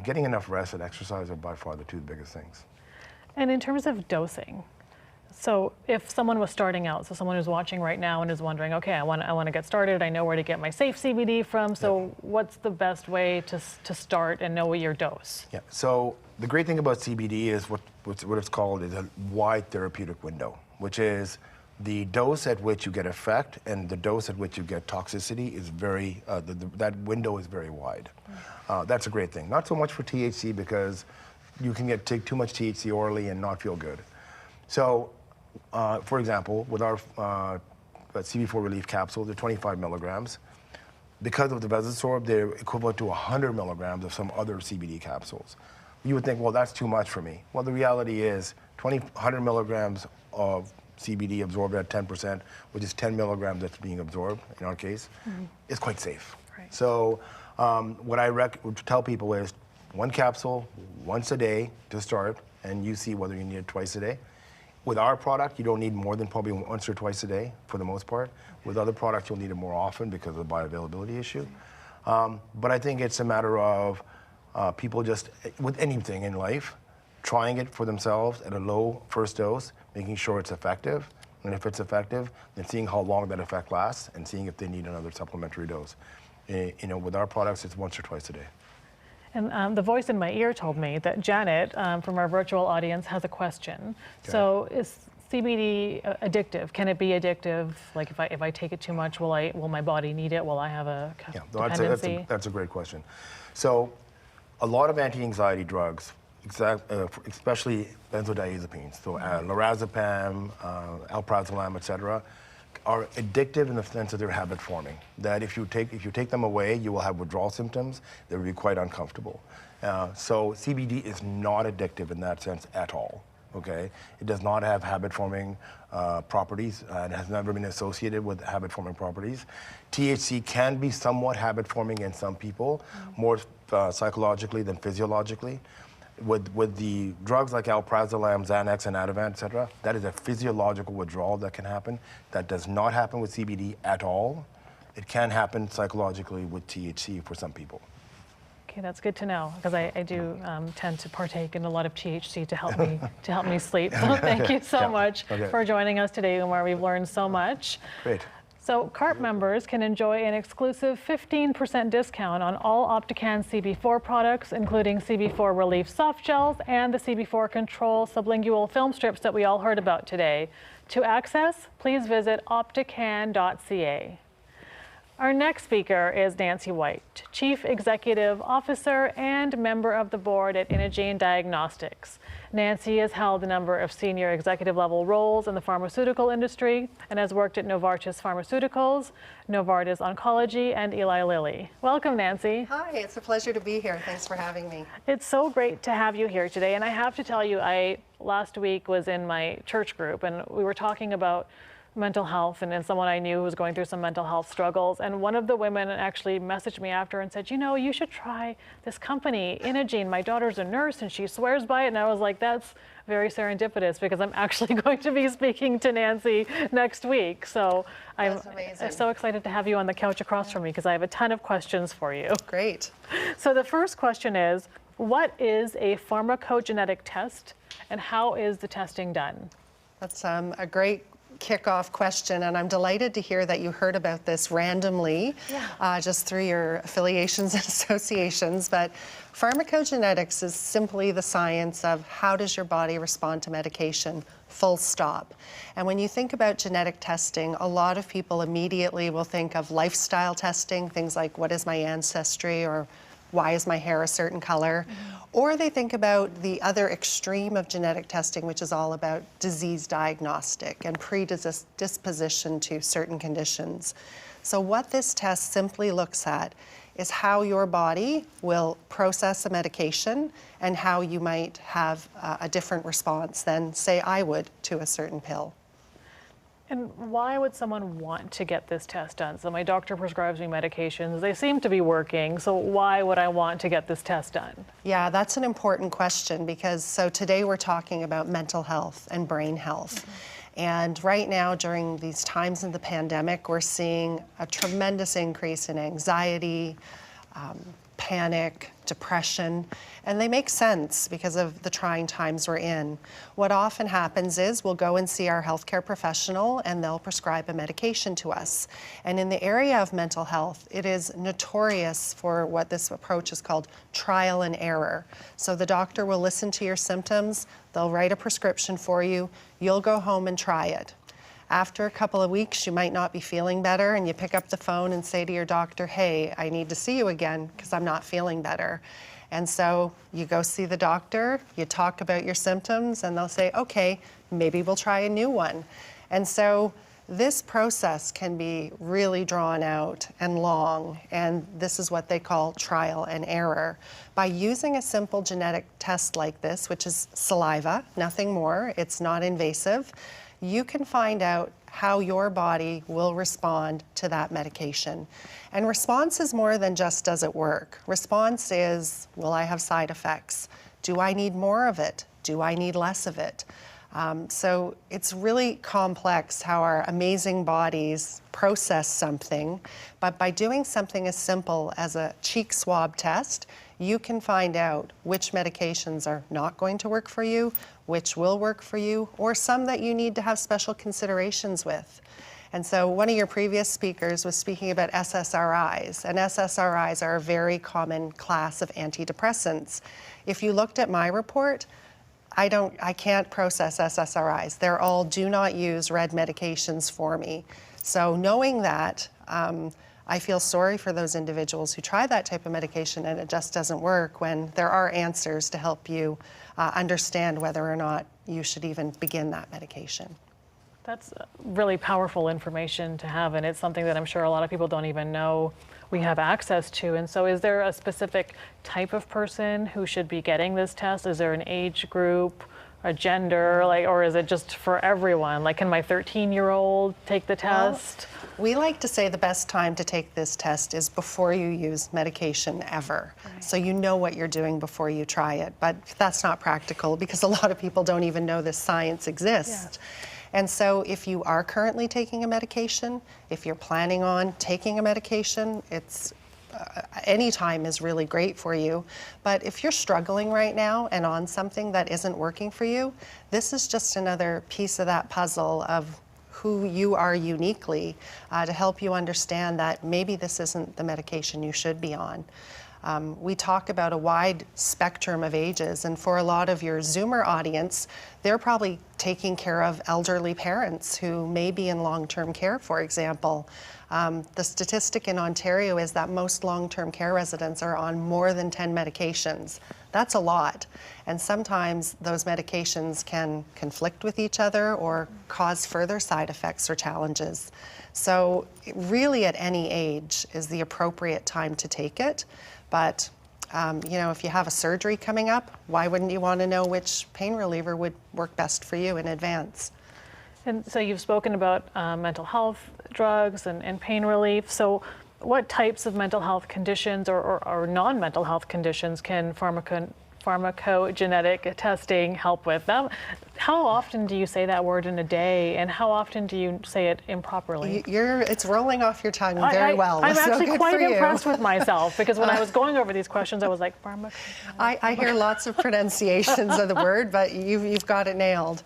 getting enough rest and exercise are by far the two biggest things. And in terms of dosing, so if someone was starting out, so someone who's watching right now and is wondering, okay, I want to get started, I know where to get my safe CBD from, so what's the best way to start and know your dose? Yeah, so the great thing about CBD is what it's called is a wide therapeutic window, which is the dose at which you get effect and the dose at which you get toxicity is that window is very wide. That's a great thing. Not so much for THC because you can take too much THC orally and not feel good. So, for example, with our CB4 relief capsules, they're 25 milligrams. Because of the Vasosorb, they're equivalent to 100 milligrams of some other CBD capsules. You would think, well, that's too much for me. Well, the reality is 100 milligrams of CBD absorbed at 10%, which is 10 milligrams that's being absorbed, in our case, is quite safe. Right. So what I would tell people is 1 capsule once a day to start, and you see whether you need it twice a day. With our product, you don't need more than probably once or twice a day for the most part. With other products, you'll need it more often because of the bioavailability issue. But I think it's a matter of people just, with anything in life, trying it for themselves at a low first dose, making sure it's effective. And if it's effective, then seeing how long that effect lasts and seeing if they need another supplementary dose. You know, with our products, it's once or twice a day. And the voice in my ear told me that Janet, from our virtual audience, has a question. Okay. So is CBD addictive? Can it be addictive? Like if I take it too much, will my body need it? Will I have a dependency? That's a great question. So a lot of anti-anxiety drugs, especially benzodiazepines, so lorazepam, alprazolam, etc., are addictive in the sense that they're habit forming. That if you take them away, you will have withdrawal symptoms. They will be quite uncomfortable. So CBD is not addictive in that sense at all. Okay, it does not have habit forming properties and has never been associated with habit forming properties. THC can be somewhat habit forming in some people, more psychologically than physiologically. With the drugs like alprazolam, Xanax, and Ativan, etc., that is a physiological withdrawal that can happen. That does not happen with CBD at all. It can happen psychologically with THC for some people. Okay, that's good to know, because I do tend to partake in a lot of THC to help me sleep. So thank you so much for joining us today, UMAR. We've learned so much. Great. So Corp members can enjoy an exclusive 15% discount on all Optican CB4 products, including CB4 Relief soft gels and the CB4 Control sublingual film strips that we all heard about today. To access, please visit optican.ca. Our next speaker is Nancy White, Chief Executive Officer and member of the board at Inagene Diagnostics. Nancy has held a number of senior executive level roles in the pharmaceutical industry and has worked at Novartis Pharmaceuticals, Novartis Oncology, and Eli Lilly. Welcome, Nancy. Hi, it's a pleasure to be here. Thanks for having me. It's so great to have you here today. And I have to tell you, last week was in my church group and we were talking about mental health and someone I knew who was going through some mental health struggles. And one of the women actually messaged me after and said, you know, you should try this company, Inagene. My daughter's a nurse and she swears by it. And I was like, that's very serendipitous because I'm actually going to be speaking to Nancy next week. So I'm so excited to have you on the couch across from me because I have a ton of questions for you. Great. So the first question is, what is a pharmacogenetic test and how is the testing done? That's a great kickoff question, and I'm delighted to hear that you heard about this randomly, just through your affiliations and associations. But pharmacogenetics is simply the science of how does your body respond to medication, full stop. And when you think about genetic testing, a lot of people immediately will think of lifestyle testing, things like what is my ancestry or why is my hair a certain color? Or they think about the other extreme of genetic testing, which is all about disease diagnostic and predisposition to certain conditions. So what this test simply looks at is how your body will process a medication and how you might have a different response than, say, I would to a certain pill. And why would someone want to get this test done? So my doctor prescribes me medications. They seem to be working. So why would I want to get this test done? Yeah, that's an important question because today we're talking about mental health and brain health. And right now, during these times in the pandemic, we're seeing a tremendous increase in anxiety, panic, depression, and they make sense because of the trying times we're in. What often happens is we'll go and see our healthcare professional and they'll prescribe a medication to us. And in the area of mental health, it is notorious for what this approach is called trial and error. So the doctor will listen to your symptoms, they'll write a prescription for you, you'll go home and try it. After a couple of weeks, you might not be feeling better and you pick up the phone and say to your doctor, hey, I need to see you again because I'm not feeling better. And so you go see the doctor, you talk about your symptoms, and they'll say, okay, maybe we'll try a new one. And so this process can be really drawn out and long, and this is what they call trial and error. By using a simple genetic test like this, which is saliva, nothing more, it's not invasive, you can find out how your body will respond to that medication. And response is more than just does it work. Response is, will I have side effects? Do I need more of it? Do I need less of it? So it's really complex how our amazing bodies process something, but by doing something as simple as a cheek swab test, you can find out which medications are not going to work for you, which will work for you, or some that you need to have special considerations with. And so one of your previous speakers was speaking about SSRIs, and SSRIs are a very common class of antidepressants. If you looked at my report, I can't process SSRIs. They're all do not use red medications for me. So knowing that, I feel sorry for those individuals who try that type of medication and it just doesn't work, when there are answers to help you understand whether or not you should even begin that medication. That's really powerful information to have, and it's something that I'm sure a lot of people don't even know we have access to. And so is there a specific type of person who should be getting this test? Is there an age group, a gender, or is it just for everyone? Like, can my 13-year-old take the test? Well, we like to say the best time to take this test is before you use medication ever. Right. So you know what you're doing before you try it, but that's not practical because a lot of people don't even know this science exists. Yeah. And so if you are currently taking a medication, if you're planning on taking a medication, it's any time is really great for you. But if you're struggling right now and on something that isn't working for you, this is just another piece of that puzzle of who you are uniquely to help you understand that maybe this isn't the medication you should be on. We talk about a wide spectrum of ages, and for a lot of your Zoomer audience, they're probably taking care of elderly parents who may be in long-term care, for example. The statistic in Ontario is that most long-term care residents are on more than 10 medications. That's a lot, and sometimes those medications can conflict with each other or cause further side effects or challenges. So really at any age is the appropriate time to take it. But you know, if you have a surgery coming up, why wouldn't you want to know which pain reliever would work best for you in advance? And so you've spoken about mental health drugs and pain relief. So what types of mental health conditions or non-mental health conditions can pharmacogenetic testing help with? How often do you say that word in a day, and how often do you say it improperly? It's rolling off your tongue very well. I'm so actually quite impressed with myself, because when I was going over these questions, I was like, I hear lots of pronunciations of the word, but you've got it nailed.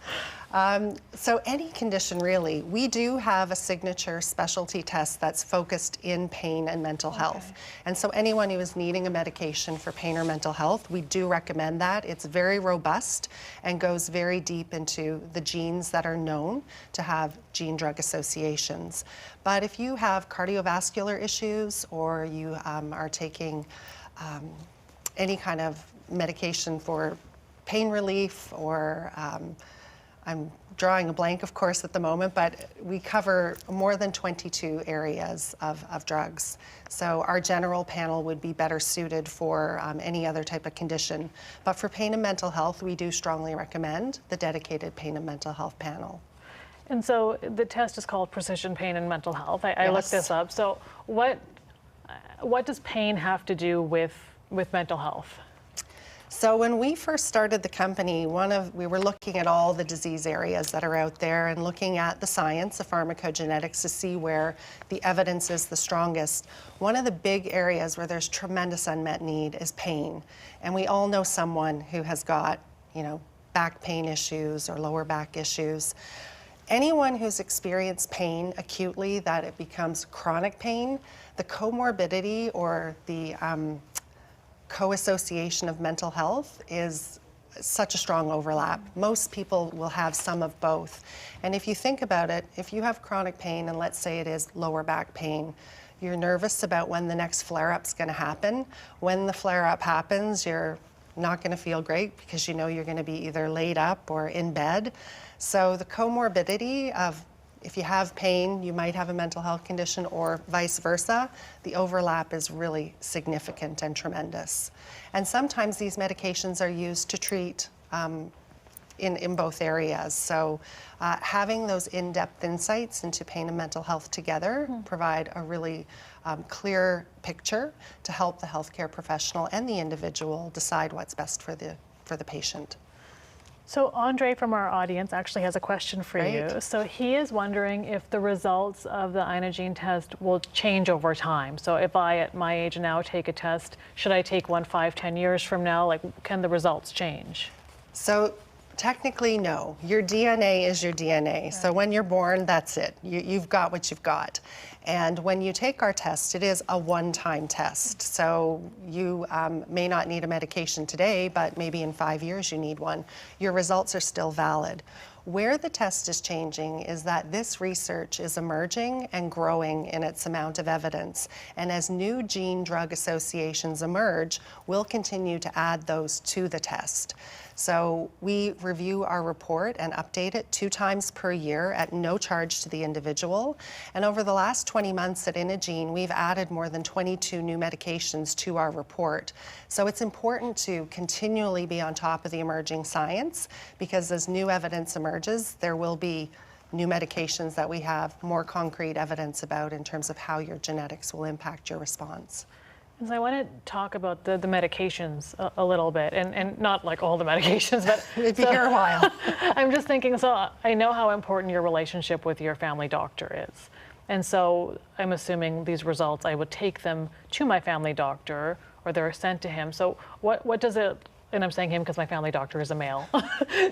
So any condition really, we do have a signature specialty test that's focused in pain and mental health. And so anyone who is needing a medication for pain or mental health, we do recommend that. It's very robust and goes very deep into the genes that are known to have gene-drug associations. But if you have cardiovascular issues, or you are taking any kind of medication for pain relief, or I'm drawing a blank, of course, at the moment, but we cover more than 22 areas of drugs. So our general panel would be better suited for any other type of condition. But for pain and mental health, we do strongly recommend the dedicated pain and mental health panel. And so the test is called Precision Pain and Mental Health. I looked this up. So what does pain have to do with mental health? So when we first started the company, we were looking at all the disease areas that are out there and looking at the science of pharmacogenetics to see where the evidence is the strongest. One of the big areas where there's tremendous unmet need is pain. And we all know someone who has got, back pain issues or lower back issues. Anyone who's experienced pain acutely, that it becomes chronic pain, the comorbidity or the co-association of mental health is such a strong overlap. Most people will have some of both. And if you think about it, if you have chronic pain, and let's say it is lower back pain, You're nervous about when the next flare-up's going to happen. When the flare-up happens, you're not going to feel great because you know you're going to be either laid up or in bed. So the comorbidity of, if you have pain, you might have a mental health condition, or vice versa, the overlap is really significant and tremendous. And sometimes these medications are used to treat in both areas. So having those in-depth insights into pain and mental health together provide a really clear picture to help the healthcare professional and the individual decide what's best for the patient. So Andre from our audience actually has a question for you. So he is wondering if the results of the Inagene test will change over time. So if I, at my age now, take a test, should I take one 5, 10 years from now? Like, can the results change? So technically, no. Your DNA is your DNA. Right. So when you're born, that's it. You've got what you've got. And when you take our test, it is a one-time test. So you may not need a medication today, but maybe in 5 years you need one. Your results are still valid. Where the test is changing is that this research is emerging and growing in its amount of evidence. And as new gene-drug associations emerge, we'll continue to add those to the test. So we review our report and update it 2 times per year at no charge to the individual. And over the last 20 months at Inagene, we've added more than 22 new medications to our report. So it's important to continually be on top of the emerging science, because as new evidence emerges, there will be new medications that we have more concrete evidence about in terms of how your genetics will impact your response. So I want to talk about the medications a little bit, and not like all the medications, but we'd be here a while. I'm just thinking, so I know how important your relationship with your family doctor is. And so I'm assuming these results, I would take them to my family doctor, or they're sent to him. So what does it, and I'm saying him because my family doctor is a male.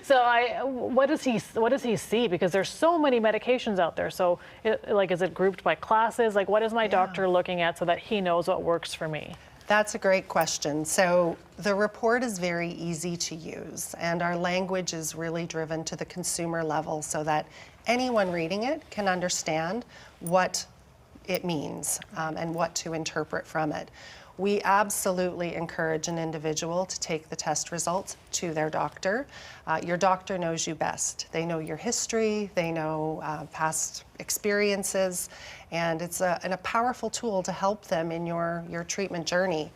So what does he see? Because there's so many medications out there. So is it grouped by classes? Like, what is my doctor looking at so that he knows what works for me? That's a great question. So the report is very easy to use, and our language is really driven to the consumer level so that anyone reading it can understand what it means and what to interpret from it. We absolutely encourage an individual to take the test results to their doctor. Your doctor knows you best. They know your history, they know past experiences, and it's a powerful tool to help them in your treatment journey.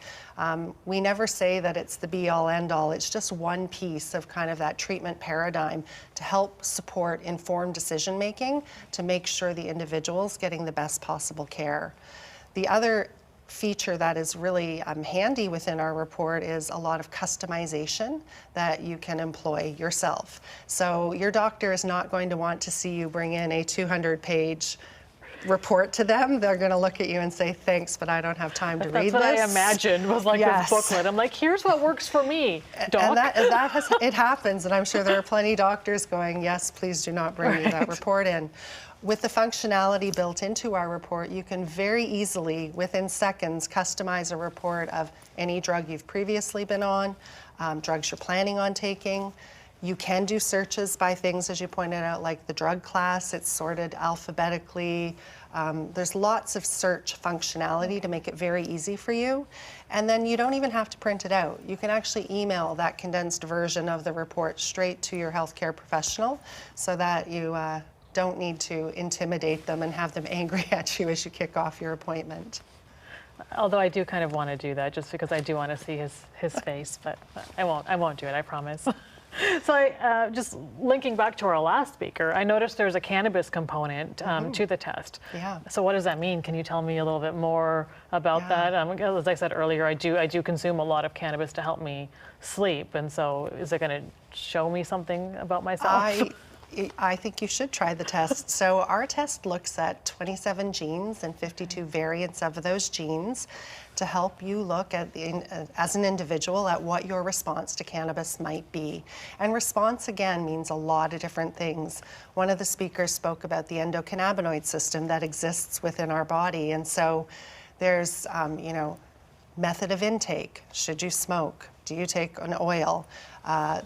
We never say that it's the be-all, end-all. It's just one piece of kind of that treatment paradigm to help support informed decision-making to make sure the individual's getting the best possible care. The other feature that is really handy within our report is a lot of customization that you can employ yourself. So your doctor is not going to want to see you bring in a 200-page report to them. They're going to look at you and say, thanks, but I don't have time to read this. That's what I imagined was like this booklet. I'm like, here's what works for me, doc. And it happens, and I'm sure there are plenty of doctors going, yes, please do not bring me that report in. With the functionality built into our report, you can very easily, within seconds, customize a report of any drug you've previously been on, drugs you're planning on taking. You can do searches by things, as you pointed out, like the drug class. It's sorted alphabetically. There's lots of search functionality to make it very easy for you. And then you don't even have to print it out. You can actually email that condensed version of the report straight to your healthcare professional so that you don't need to intimidate them and have them angry at you as you kick off your appointment. Although I do kind of want to do that just because I do want to see his face, but I won't do it, I promise. So just linking back to our last speaker, I noticed there's a cannabis component to the test. Yeah. So what does that mean? Can you tell me a little bit more about that? As I said earlier, I do consume a lot of cannabis to help me sleep, and so is it going to show me something about myself? I think you should try the test. So our test looks at 27 genes and 52 variants of those genes to help you look at, as an individual, at what your response to cannabis might be. And response, again, means a lot of different things. One of the speakers spoke about the endocannabinoid system that exists within our body. And so there's, method of intake. Should you smoke? Do you take an oil?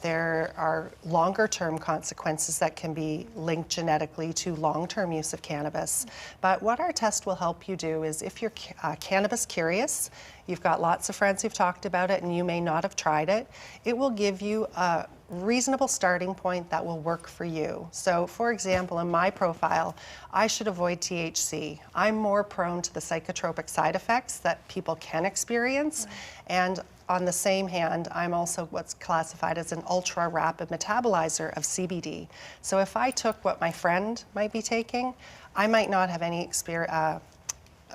There are longer-term consequences that can be linked genetically to long-term use of cannabis. But what our test will help you do is, if you're cannabis curious, you've got lots of friends who've talked about it and you may not have tried it, it will give you a reasonable starting point that will work for you. So for example, in my profile, I should avoid THC. I'm more prone to the psychotropic side effects that people can experience. And on the same hand, I'm also what's classified as an ultra rapid metabolizer of CBD. So if I took what my friend might be taking, I might not have any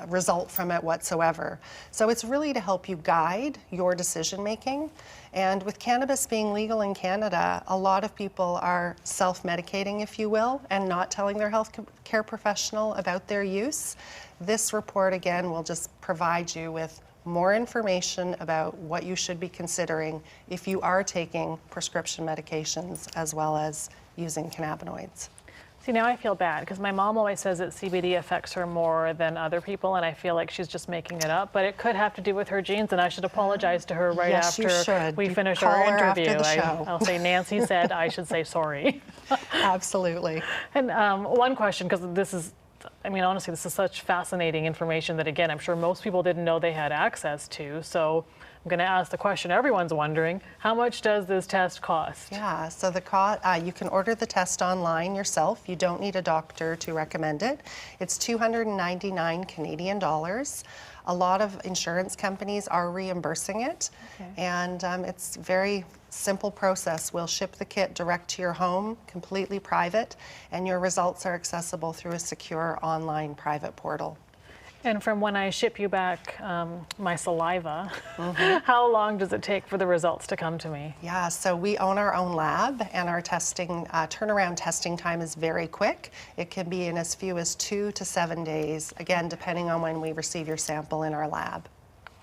result from it whatsoever. So it's really to help you guide your decision making. And with cannabis being legal in Canada, a lot of people are self-medicating, if you will, and not telling their health care professional about their use. This report, again, will just provide you with more information about what you should be considering if you are taking prescription medications as well as using cannabinoids. See, now I feel bad because my mom always says that CBD affects her more than other people, and I feel like she's just making it up. But it could have to do with her genes, and I should apologize to her right Yes, after we finish our interview. I'll say Nancy said I should say sorry. Absolutely. And one question, because this is, I mean, honestly, this is such fascinating information that, again, I'm sure most people didn't know they had access to. So I'm going to ask the question everyone's wondering: how much does this test cost? Yeah, so you can order the test online yourself. You don't need a doctor to recommend it. It's 299 Canadian dollars. A lot of insurance companies are reimbursing it, and it's a very simple process. We'll ship the kit direct to your home, completely private, and your results are accessible through a secure online private portal. And from when I ship you back my saliva, how long does it take for the results to come to me? Yeah, so we own our own lab, and our testing turnaround testing time is very quick. It can be in as few as 2 to 7 days, again, depending on when we receive your sample in our lab.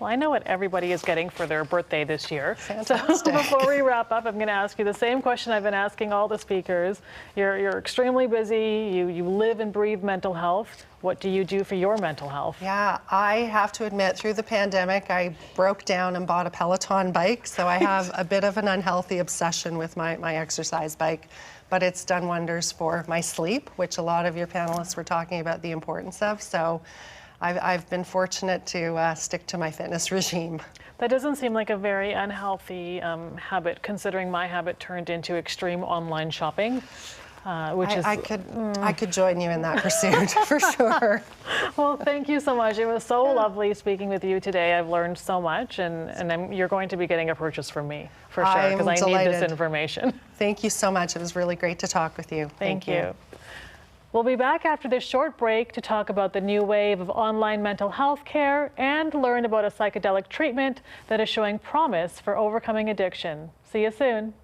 Well, I know what everybody is getting for their birthday this year. Fantastic. So before we wrap up, I'm going to ask you the same question I've been asking all the speakers. You're extremely busy. You live and breathe mental health. What do you do for your mental health? Yeah, I have to admit, through the pandemic, I broke down and bought a Peloton bike, so I have a bit of an unhealthy obsession with my exercise bike. But it's done wonders for my sleep, which a lot of your panelists were talking about the importance of. So I've been fortunate to stick to my fitness regime. That doesn't seem like a very unhealthy habit, considering my habit turned into extreme online shopping, which I could join you in that pursuit for sure. Well, thank you so much. It was so lovely speaking with you today. I've learned so much, and you're going to be getting a purchase from me for sure, because I need this information. Thank you so much. It was really great to talk with you. Thank you. We'll be back after this short break to talk about the new wave of online mental health care and learn about a psychedelic treatment that is showing promise for overcoming addiction. See you soon.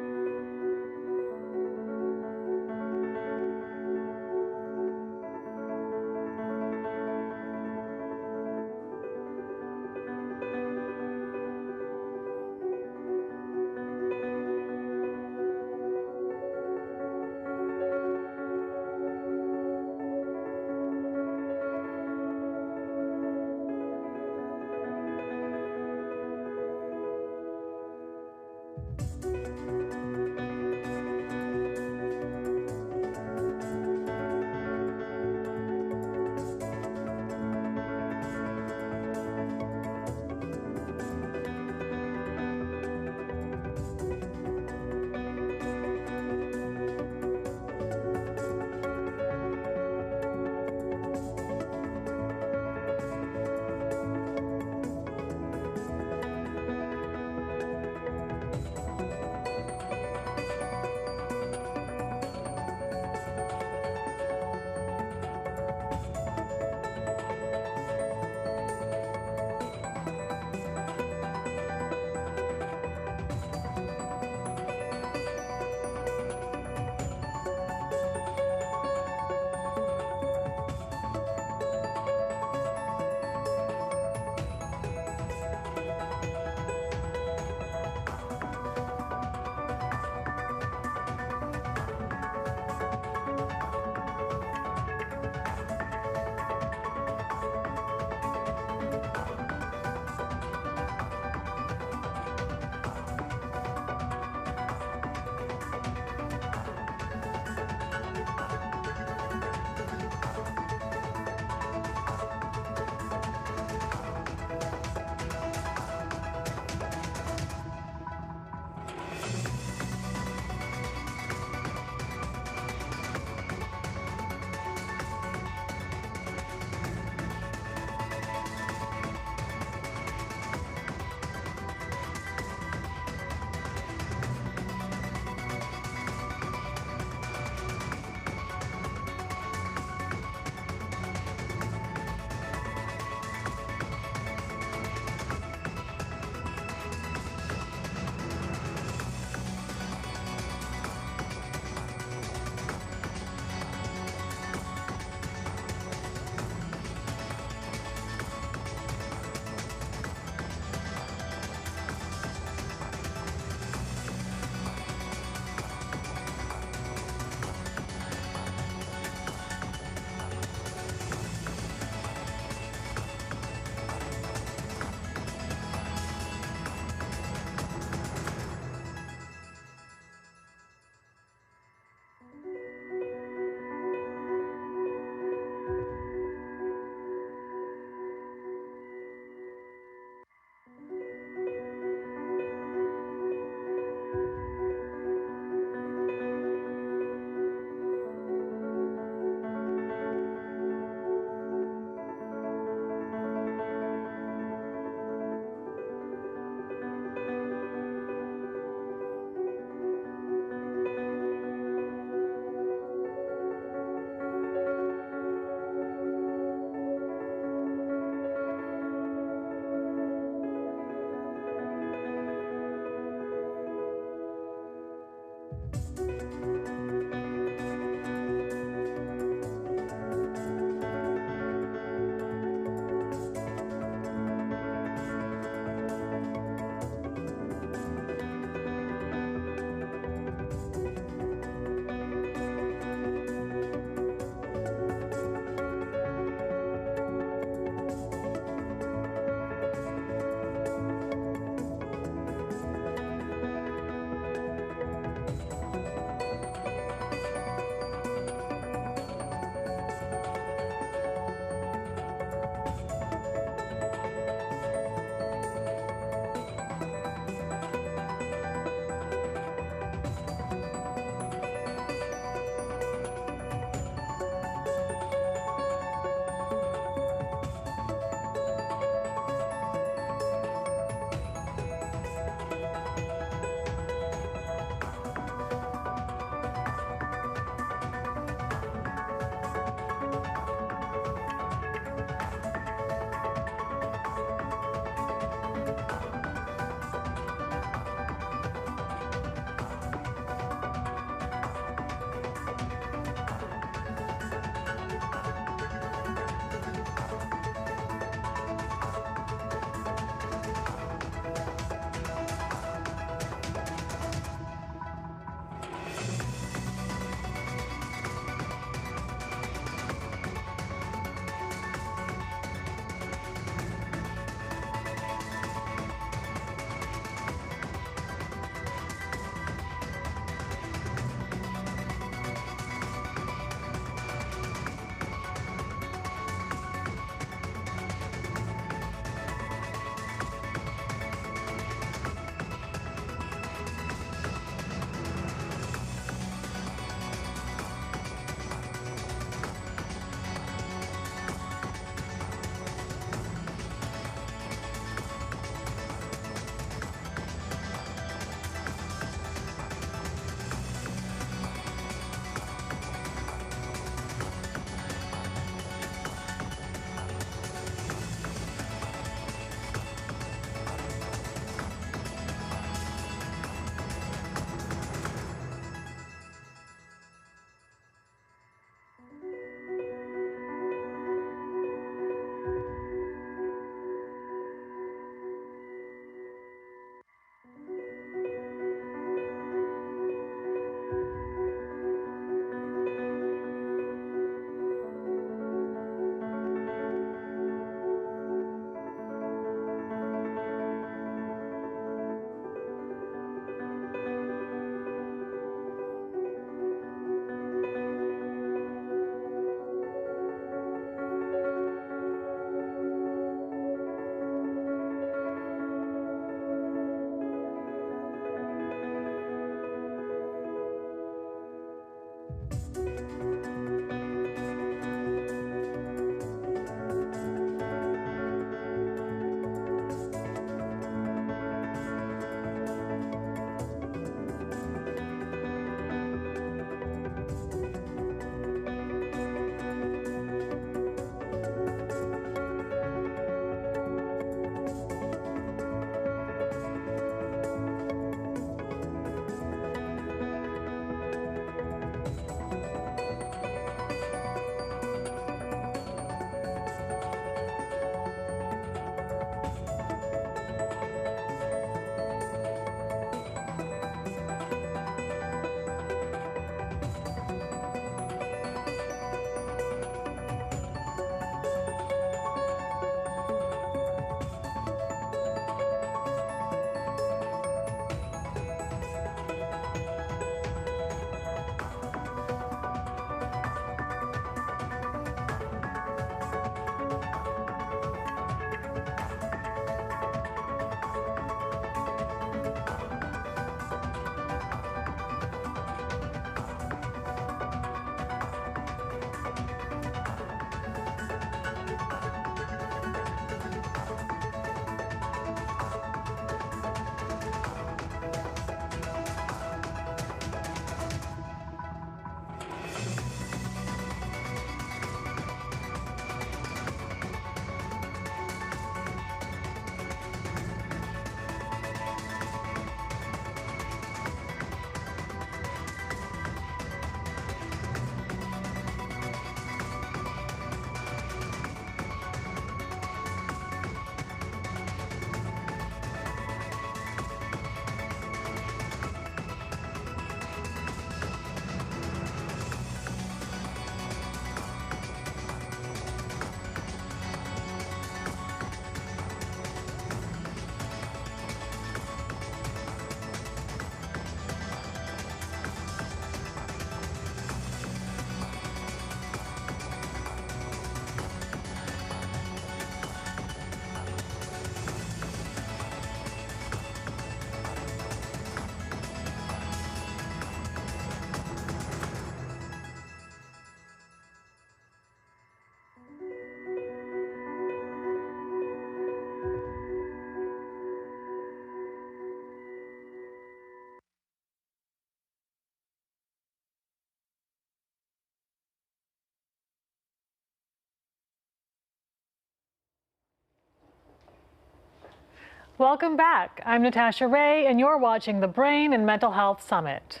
Welcome back. I'm Natasha Raey, and you're watching the Brain and Mental Health Summit.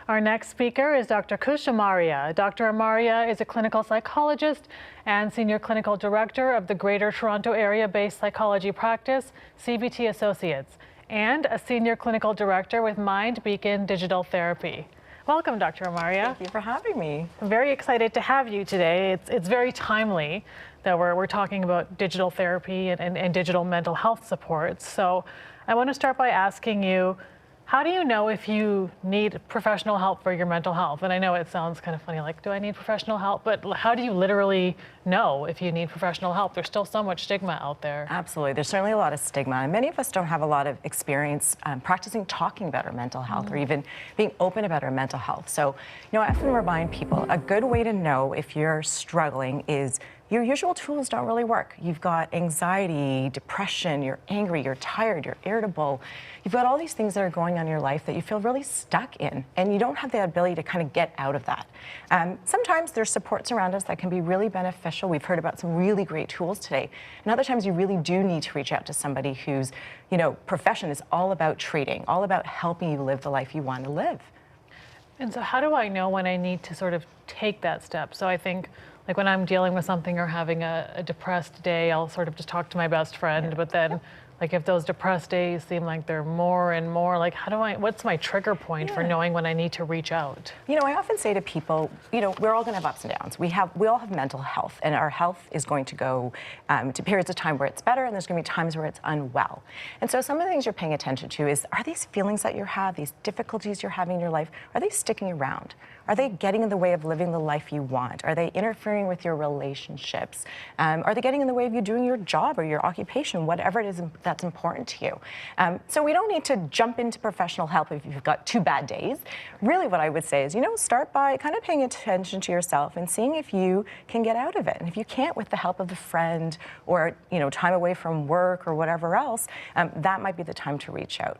Our next speaker is Dr. KHUSH AMARIA. Dr. AMARIA is a clinical psychologist and senior clinical director of the Greater Toronto Area-based psychology practice, CBT Associates, and a senior clinical director with MindBeacon Digital Therapy. Welcome, Dr. AMARIA. Thank you for having me. I'm very excited to have you today. It's very timely that we're talking about digital therapy and digital mental health supports. So I want to start by asking you, how do you know if you need professional help for your mental health? And I know it sounds kind of funny, like, do I need professional help? But how do you literally know if you need professional help? There's still so much stigma out there. Absolutely. There's certainly a lot of stigma. And many of us don't have a lot of experience practicing talking about our mental health or even being open about our mental health. So, I often remind people a good way to know if you're struggling is your usual tools don't really work. You've got anxiety, depression, you're angry, you're tired, you're irritable. You've got all these things that are going on in your life that you feel really stuck in, and you don't have the ability to kind of get out of that. Sometimes there's supports around us that can be really beneficial. We've heard about some really great tools today. And other times you really do need to reach out to somebody whose, profession is all about treating, all about helping you live the life you want to live. And so how do I know when I need to sort of take that step? So I think, like, when I'm dealing with something or having a depressed day, I'll sort of just talk to my best friend. But then, like, if those depressed days seem like they're more and more, like, what's my trigger point for knowing when I need to reach out? I often say to people, we're all going to have ups and downs. We all have mental health, and our health is going to go to periods of time where it's better, and there's going to be times where it's unwell. And so some of the things you're paying attention to is, are these feelings that you have, these difficulties you're having in your life, are they sticking around? Are they getting in the way of living the life you want? Are they interfering with your relationships? Are they getting in the way of you doing your job or your occupation, whatever it is that's important to you? So we don't need to jump into professional help if you've got 2 bad days. Really what I would say is, start by kind of paying attention to yourself and seeing if you can get out of it. And if you can't with the help of a friend or, time away from work or whatever else, that might be the time to reach out.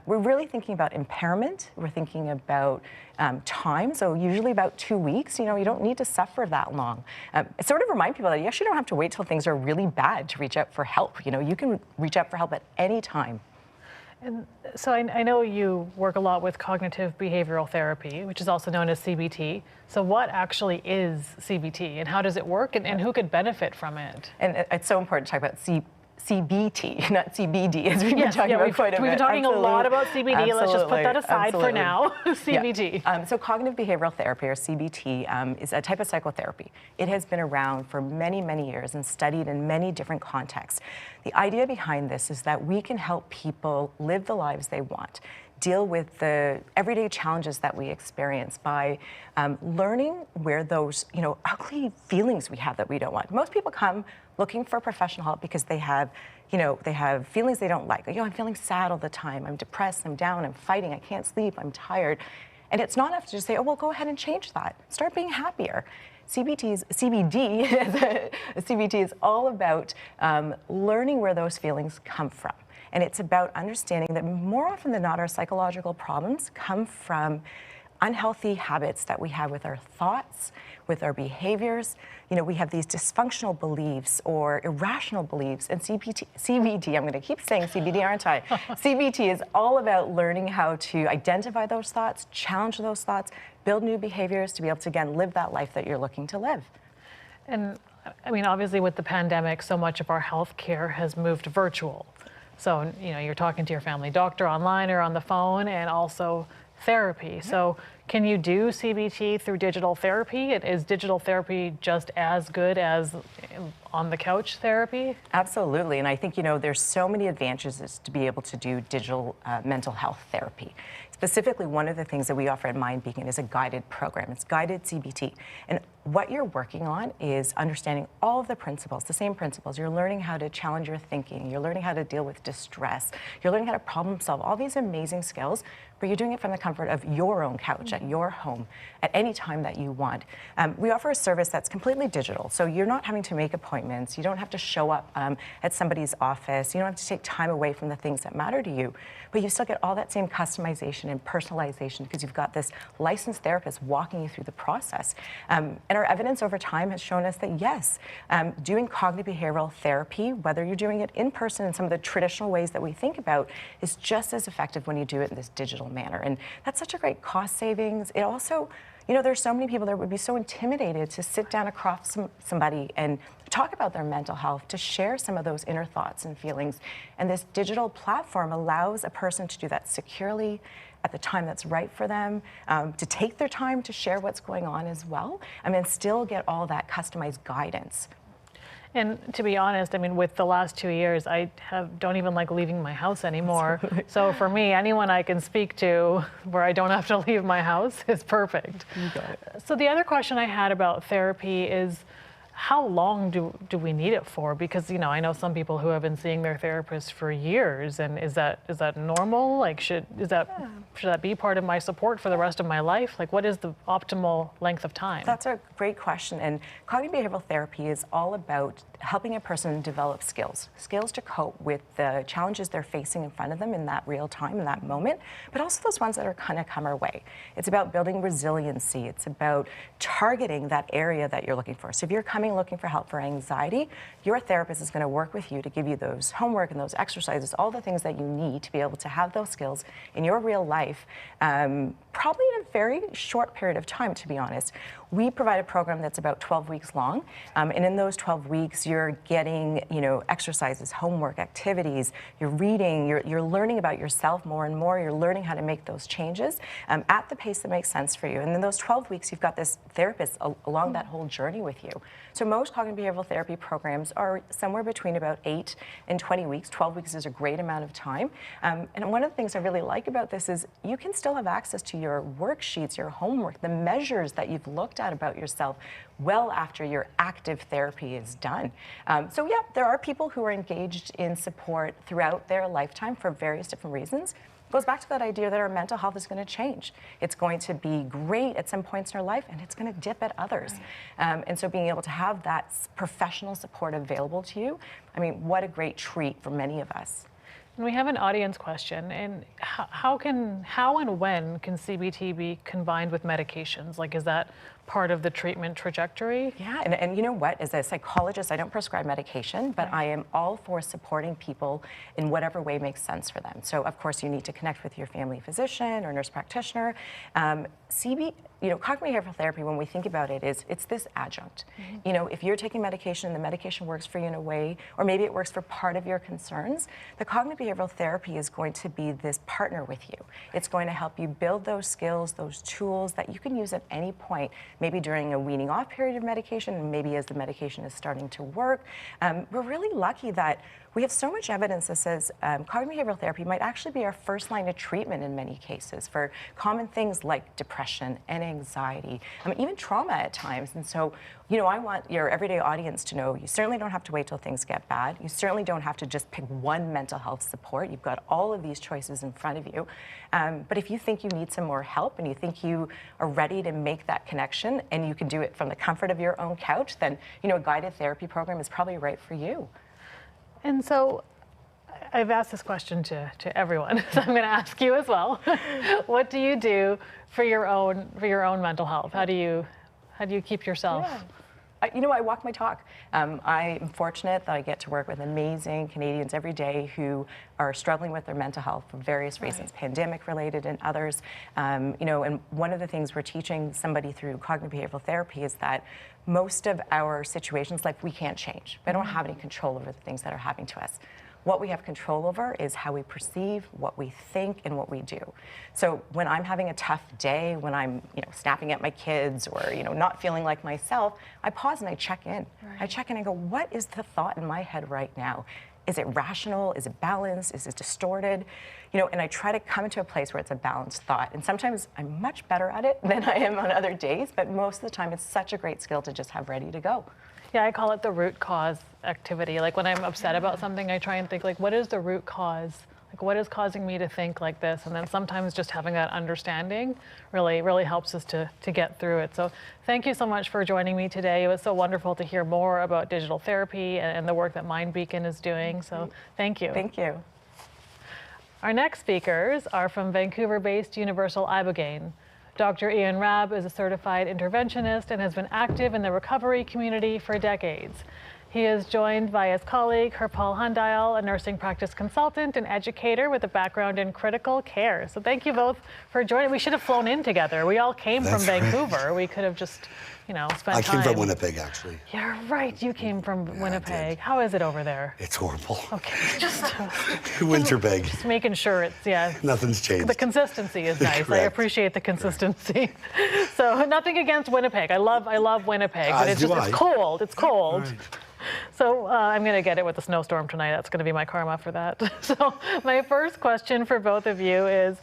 We're really thinking about impairment. We're thinking about time, so usually about 2 weeks. You don't need to suffer that long. I sort of remind people that you actually don't have to wait till things are really bad to reach out for help. You can reach out for help at any time. And so I know you work a lot with cognitive behavioral therapy, which is also known as CBT. So what actually is CBT, and how does it work, and who could benefit from it? And it's so important to talk about CBT, not CBD, as we've been talking about quite a bit. We've been talking a lot about CBD. Absolutely. Let's just put that aside for now. CBT. Yeah. So cognitive behavioral therapy, or CBT, is a type of psychotherapy. It has been around for many, many years and studied in many different contexts. The idea behind this is that we can help people live the lives they want, deal with the everyday challenges that we experience by learning where those, ugly feelings we have that we don't want. Most people come looking for professional help because they have, they have feelings they don't like. I'm feeling sad all the time. I'm depressed, I'm down, I'm fighting, I can't sleep, I'm tired. And it's not enough to just say, well, go ahead and change that. Start being happier. CBD is all about learning where those feelings come from. And it's about understanding that more often than not, our psychological problems come from unhealthy habits that we have with our thoughts, with our behaviors. We have these dysfunctional beliefs or irrational beliefs. And CBT, I'm going to keep saying CBD, aren't I? CBT is all about learning how to identify those thoughts, challenge those thoughts, build new behaviors to be able to, again, live that life that you're looking to live. And I mean, obviously with the pandemic, so much of our healthcare has moved virtual. So, you're talking to your family doctor online or on the phone, and also therapy. So can you do CBT through digital therapy? Is digital therapy just as good as on the couch therapy? Absolutely, and I think, there's so many advantages to be able to do digital mental health therapy. Specifically, one of the things that we offer at MindBeacon is a guided program. It's guided CBT. And what you're working on is understanding all of the principles, the same principles. You're learning how to challenge your thinking. You're learning how to deal with distress. You're learning how to problem solve, all these amazing skills, but you're doing it from the comfort of your own couch at your home at any time that you want. We offer a service that's completely digital, so you're not having to make appointments. You don't have to show up at somebody's office. You don't have to take time away from the things that matter to you, but you still get all that same customization and personalization because you've got this licensed therapist walking you through the process. And our evidence over time has shown us that yes, doing cognitive behavioral therapy, whether you're doing it in person in some of the traditional ways that we think about, is just as effective when you do it in this digital manner. And that's such a great cost savings. It also, you know, there's so many people that would be so intimidated to sit down across somebody and talk about their mental health, to share some of those inner thoughts and feelings. And this digital platform allows a person to do that securely at the time that's right for them, to take their time to share what's going on as well, and still get all that customized guidance. And to be honest, I mean, with the last 2 years, I don't even like leaving my house anymore. So for me, anyone I can speak to where I don't have to leave my house is perfect. You got it. So the other question I had about therapy is, how long do we need it for? Because, you know, I know some people who have been seeing their therapist for years, and is that normal? Like, should that be part of my support for the rest of my life? Like, what is the optimal length of time? That's a great question. And cognitive behavioral therapy is all about helping a person develop skills to cope with the challenges they're facing in front of them in that real time, in that moment, but also those ones that are kind of come our way. It's about building resiliency. It's about targeting that area that you're looking for. So if you're coming looking for help for anxiety, your therapist is going to work with you to give you those homework and those exercises, all the things that you need to be able to have those skills in your real life, probably in a very short period of time, to be honest. We provide a program that's about 12 weeks long, and in those 12 weeks, you're getting, you know, exercises, homework, activities, you're reading, you're learning about yourself more and more, you're learning how to make those changes at the pace that makes sense for you. And in those 12 weeks, you've got this therapist along that whole journey with you. So most cognitive behavioral therapy programs are somewhere between about 8 and 20 weeks. 12 weeks is a great amount of time. And one of the things I really like about this is you can still have access to your worksheets, your homework, the measures that you've looked at about yourself well after your active therapy is done. So yeah, there are people who are engaged in support throughout their lifetime for various different reasons. It goes back to that idea that our mental health is going to change. It's going to be great at some points in our life, and it's going to dip at others. Right. And so being able to have that professional support available to you, I mean, what a great treat for many of us. And we have an audience question, and how and when can CBT be combined with medications? Like, is that part of the treatment trajectory? Yeah, and you know what, as a psychologist, I don't prescribe medication, but I am all for supporting people in whatever way makes sense for them. So of course you need to connect with your family physician or nurse practitioner. Cognitive behavioral therapy, when we think about it, it's this adjunct. Mm-hmm. You know, if you're taking medication and the medication works for you in a way, or maybe it works for part of your concerns, the cognitive behavioral therapy is going to be this partner with you. It's going to help you build those skills, those tools that you can use at any point, maybe during a weaning off period of medication, and maybe as the medication is starting to work. We're really lucky that we have so much evidence that says cognitive behavioral therapy might actually be our first line of treatment in many cases for common things like depression and anxiety, even trauma at times. And so, you know, I want your everyday audience to know you certainly don't have to wait till things get bad. You certainly don't have to just pick one mental health support. You've got all of these choices in front of you. But if you think you need some more help and you think you are ready to make that connection and you can do it from the comfort of your own couch, then, you know, a guided therapy program is probably right for you. And so I've asked this question to everyone, so I'm going to ask you as well. What do you do for your own mental health? How do you keep yourself? Yeah. I walk my talk. I'm fortunate that I get to work with amazing Canadians every day who are struggling with their mental health for various reasons, pandemic related and others. And one of the things we're teaching somebody through cognitive behavioral therapy is that most of our situations, like, we can't change. We don't have any control over the things that are happening to us. What we have control over is how we perceive, what we think, and what we do. So when I'm having a tough day, when I'm, snapping at my kids or, not feeling like myself, I pause and I check in. Right. I check in and go, what is the thought in my head right now? Is it rational? Is it balanced? Is it distorted? And I try to come into a place where it's a balanced thought. And sometimes I'm much better at it than I am on other days, but most of the time it's such a great skill to just have ready to go. Yeah, I call it the root cause activity. Like, when I'm upset about something, I try and think, like, what is the root cause Like, what is causing me to think like this? And then sometimes just having that understanding really helps us to get through it. So thank you so much for joining me today. It was so wonderful to hear more about digital therapy and the work that MindBeacon is doing. So thank you. Thank you. Our next speakers are from Vancouver-based Universal Ibogaine. Dr. Ian Rabb is a certified interventionist and has been active in the recovery community for decades. He is joined by his colleague, Harpal Handayal, a nursing practice consultant and educator with a background in critical care. So thank you both for joining. We should have flown in together. We all came from Vancouver. We could have just, spent time. I came from Winnipeg, actually. You're right. You came from Winnipeg. How is it over there? It's horrible. Okay, just Winterbeg. Just making sure it's, Nothing's changed. The consistency is nice. Correct. I appreciate the consistency. So nothing against Winnipeg. I love Winnipeg, but it's cold. It's cold. Right. So I'm going to get it with the snowstorm tonight. That's going to be my karma for that. So my first question for both of you is,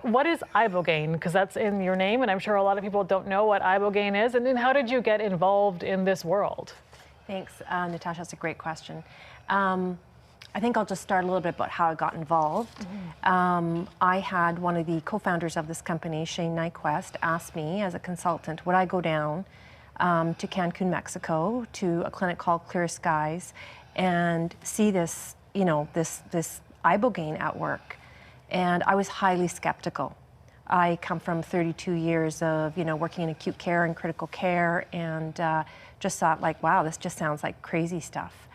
what is Ibogaine? Because that's in your name, and I'm sure a lot of people don't know what Ibogaine is. And then how did you get involved in this world? Thanks, Natasha. That's a great question. I think I'll just start a little bit about how I got involved. I had one of the co-founders of this company, Shane Nyquist, ask me as a consultant, would I go down to Cancun, Mexico, to a clinic called Clear Skies, and see this, this Ibogaine at work. And I was highly skeptical. I come from 32 years of, working in acute care and critical care, and just thought like, wow, this just sounds like crazy stuff.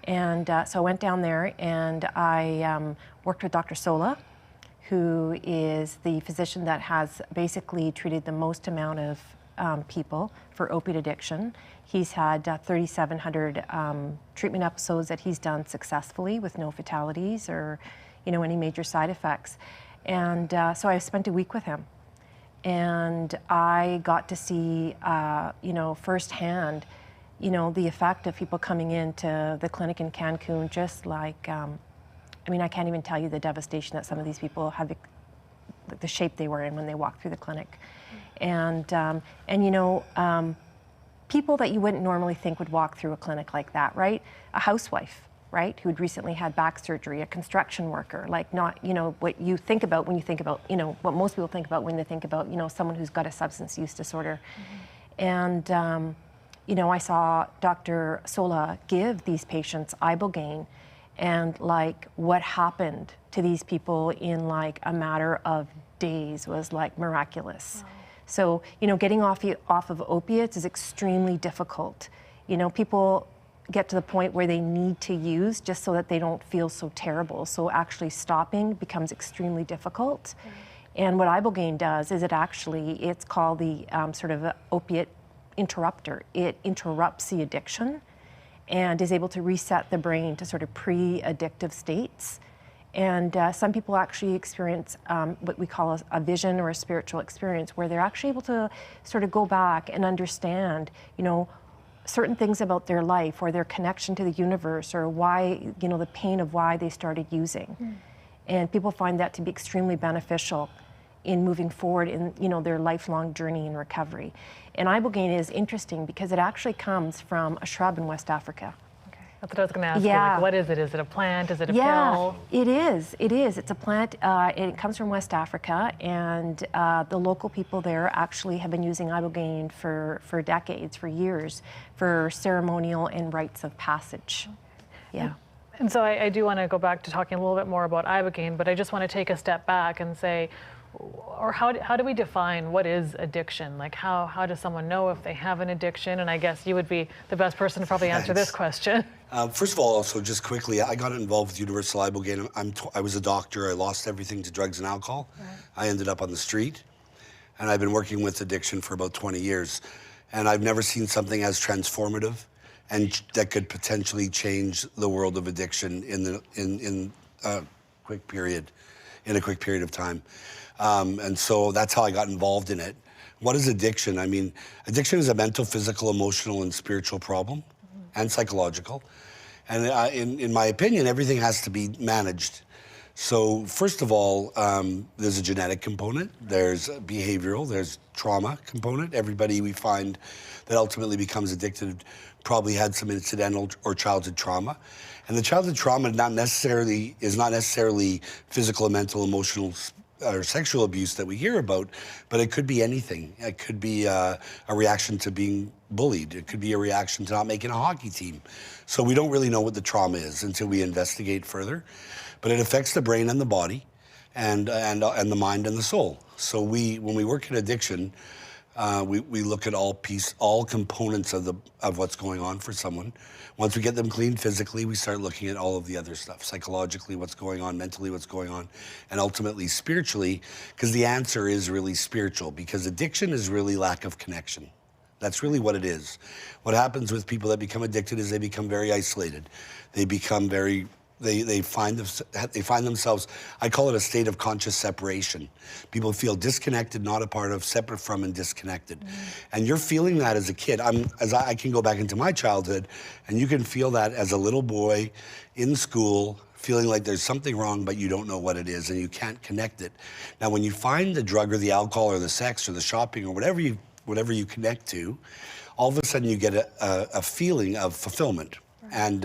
And so I went down there and I worked with Dr. Sola, who is the physician that has basically treated the most amount of people for opiate addiction. He's had 3,700 treatment episodes that he's done successfully with no fatalities or, any major side effects. And so I spent a week with him, and I got to see, firsthand, the effect of people coming into the clinic in Cancun. Just like, I can't even tell you the devastation that some of these people had, the shape they were in when they walked through the clinic. And people that you wouldn't normally think would walk through a clinic like that, right? A housewife, right, who'd recently had back surgery, a construction worker, like not, what you think about when you think about, what most people think about when they think about, someone who's got a substance use disorder. And, I saw Dr. Sola give these patients Ibogaine, and like what happened to these people in like a matter of days was like miraculous. Wow. So, getting off of opiates is extremely difficult. People get to the point where they need to use just so that they don't feel so terrible. So actually stopping becomes extremely difficult. And what Ibogaine does is it's called the sort of opiate interrupter. It interrupts the addiction and is able to reset the brain to sort of pre-addictive states. And some people actually experience what we call a vision or a spiritual experience, where they're actually able to sort of go back and understand, certain things about their life or their connection to the universe, or why, the pain of why they started using. And people find that to be extremely beneficial in moving forward in, their lifelong journey in recovery. And Ibogaine is interesting because it actually comes from a shrub in West Africa. That's what I was going to ask you. Like, what is it? Is it a plant? Is it a pill? It is. It is. It's a plant. It comes from West Africa, and the local people there actually have been using Ibogaine for decades, for years, for ceremonial and rites of passage. Yeah. And so I do want to go back to talking a little bit more about Ibogaine, but I just want to take a step back and say, or how do we define what is addiction? Like how does someone know if they have an addiction? And I guess you would be the best person to probably answer this question. First of all, also just quickly, I got involved with Universal Ibogaine. I was a doctor. I lost everything to drugs and alcohol. Right. I ended up on the street, and I've been working with addiction for about 20 years. And I've never seen something as transformative and that could potentially change the world of addiction in a quick period of time. And so that's how I got involved in it. What is addiction? Addiction is a mental, physical, emotional, and spiritual problem, and psychological. And in my opinion, everything has to be managed. So first of all, there's a genetic component, there's a behavioral, there's trauma component. Everybody we find that ultimately becomes addicted probably had some incidental or childhood trauma. And the childhood trauma is not necessarily physical, mental, emotional, or sexual abuse that we hear about, but it could be anything. It could be a reaction to being bullied. It could be a reaction to not making a hockey team. So we don't really know what the trauma is until we investigate further. But it affects the brain and the body, and the mind and the soul. So when we work in addiction, we look at all components of what's going on for someone. Once we get them clean physically, we start looking at all of the other stuff, psychologically, what's going on, mentally, what's going on, and ultimately spiritually, because the answer is really spiritual, because addiction is really lack of connection. That's really what it is. What happens with people that become addicted is they become very isolated. They become very They find themselves, I call it a state of conscious separation. People feel disconnected, not a part of, separate from, and disconnected. And you're feeling that as a kid. I can go back into my childhood, and you can feel that as a little boy in school, feeling like there's something wrong, but you don't know what it is, and you can't connect it. Now, when you find the drug or the alcohol or the sex or the shopping or whatever you connect to, all of a sudden you get a feeling of fulfillment. And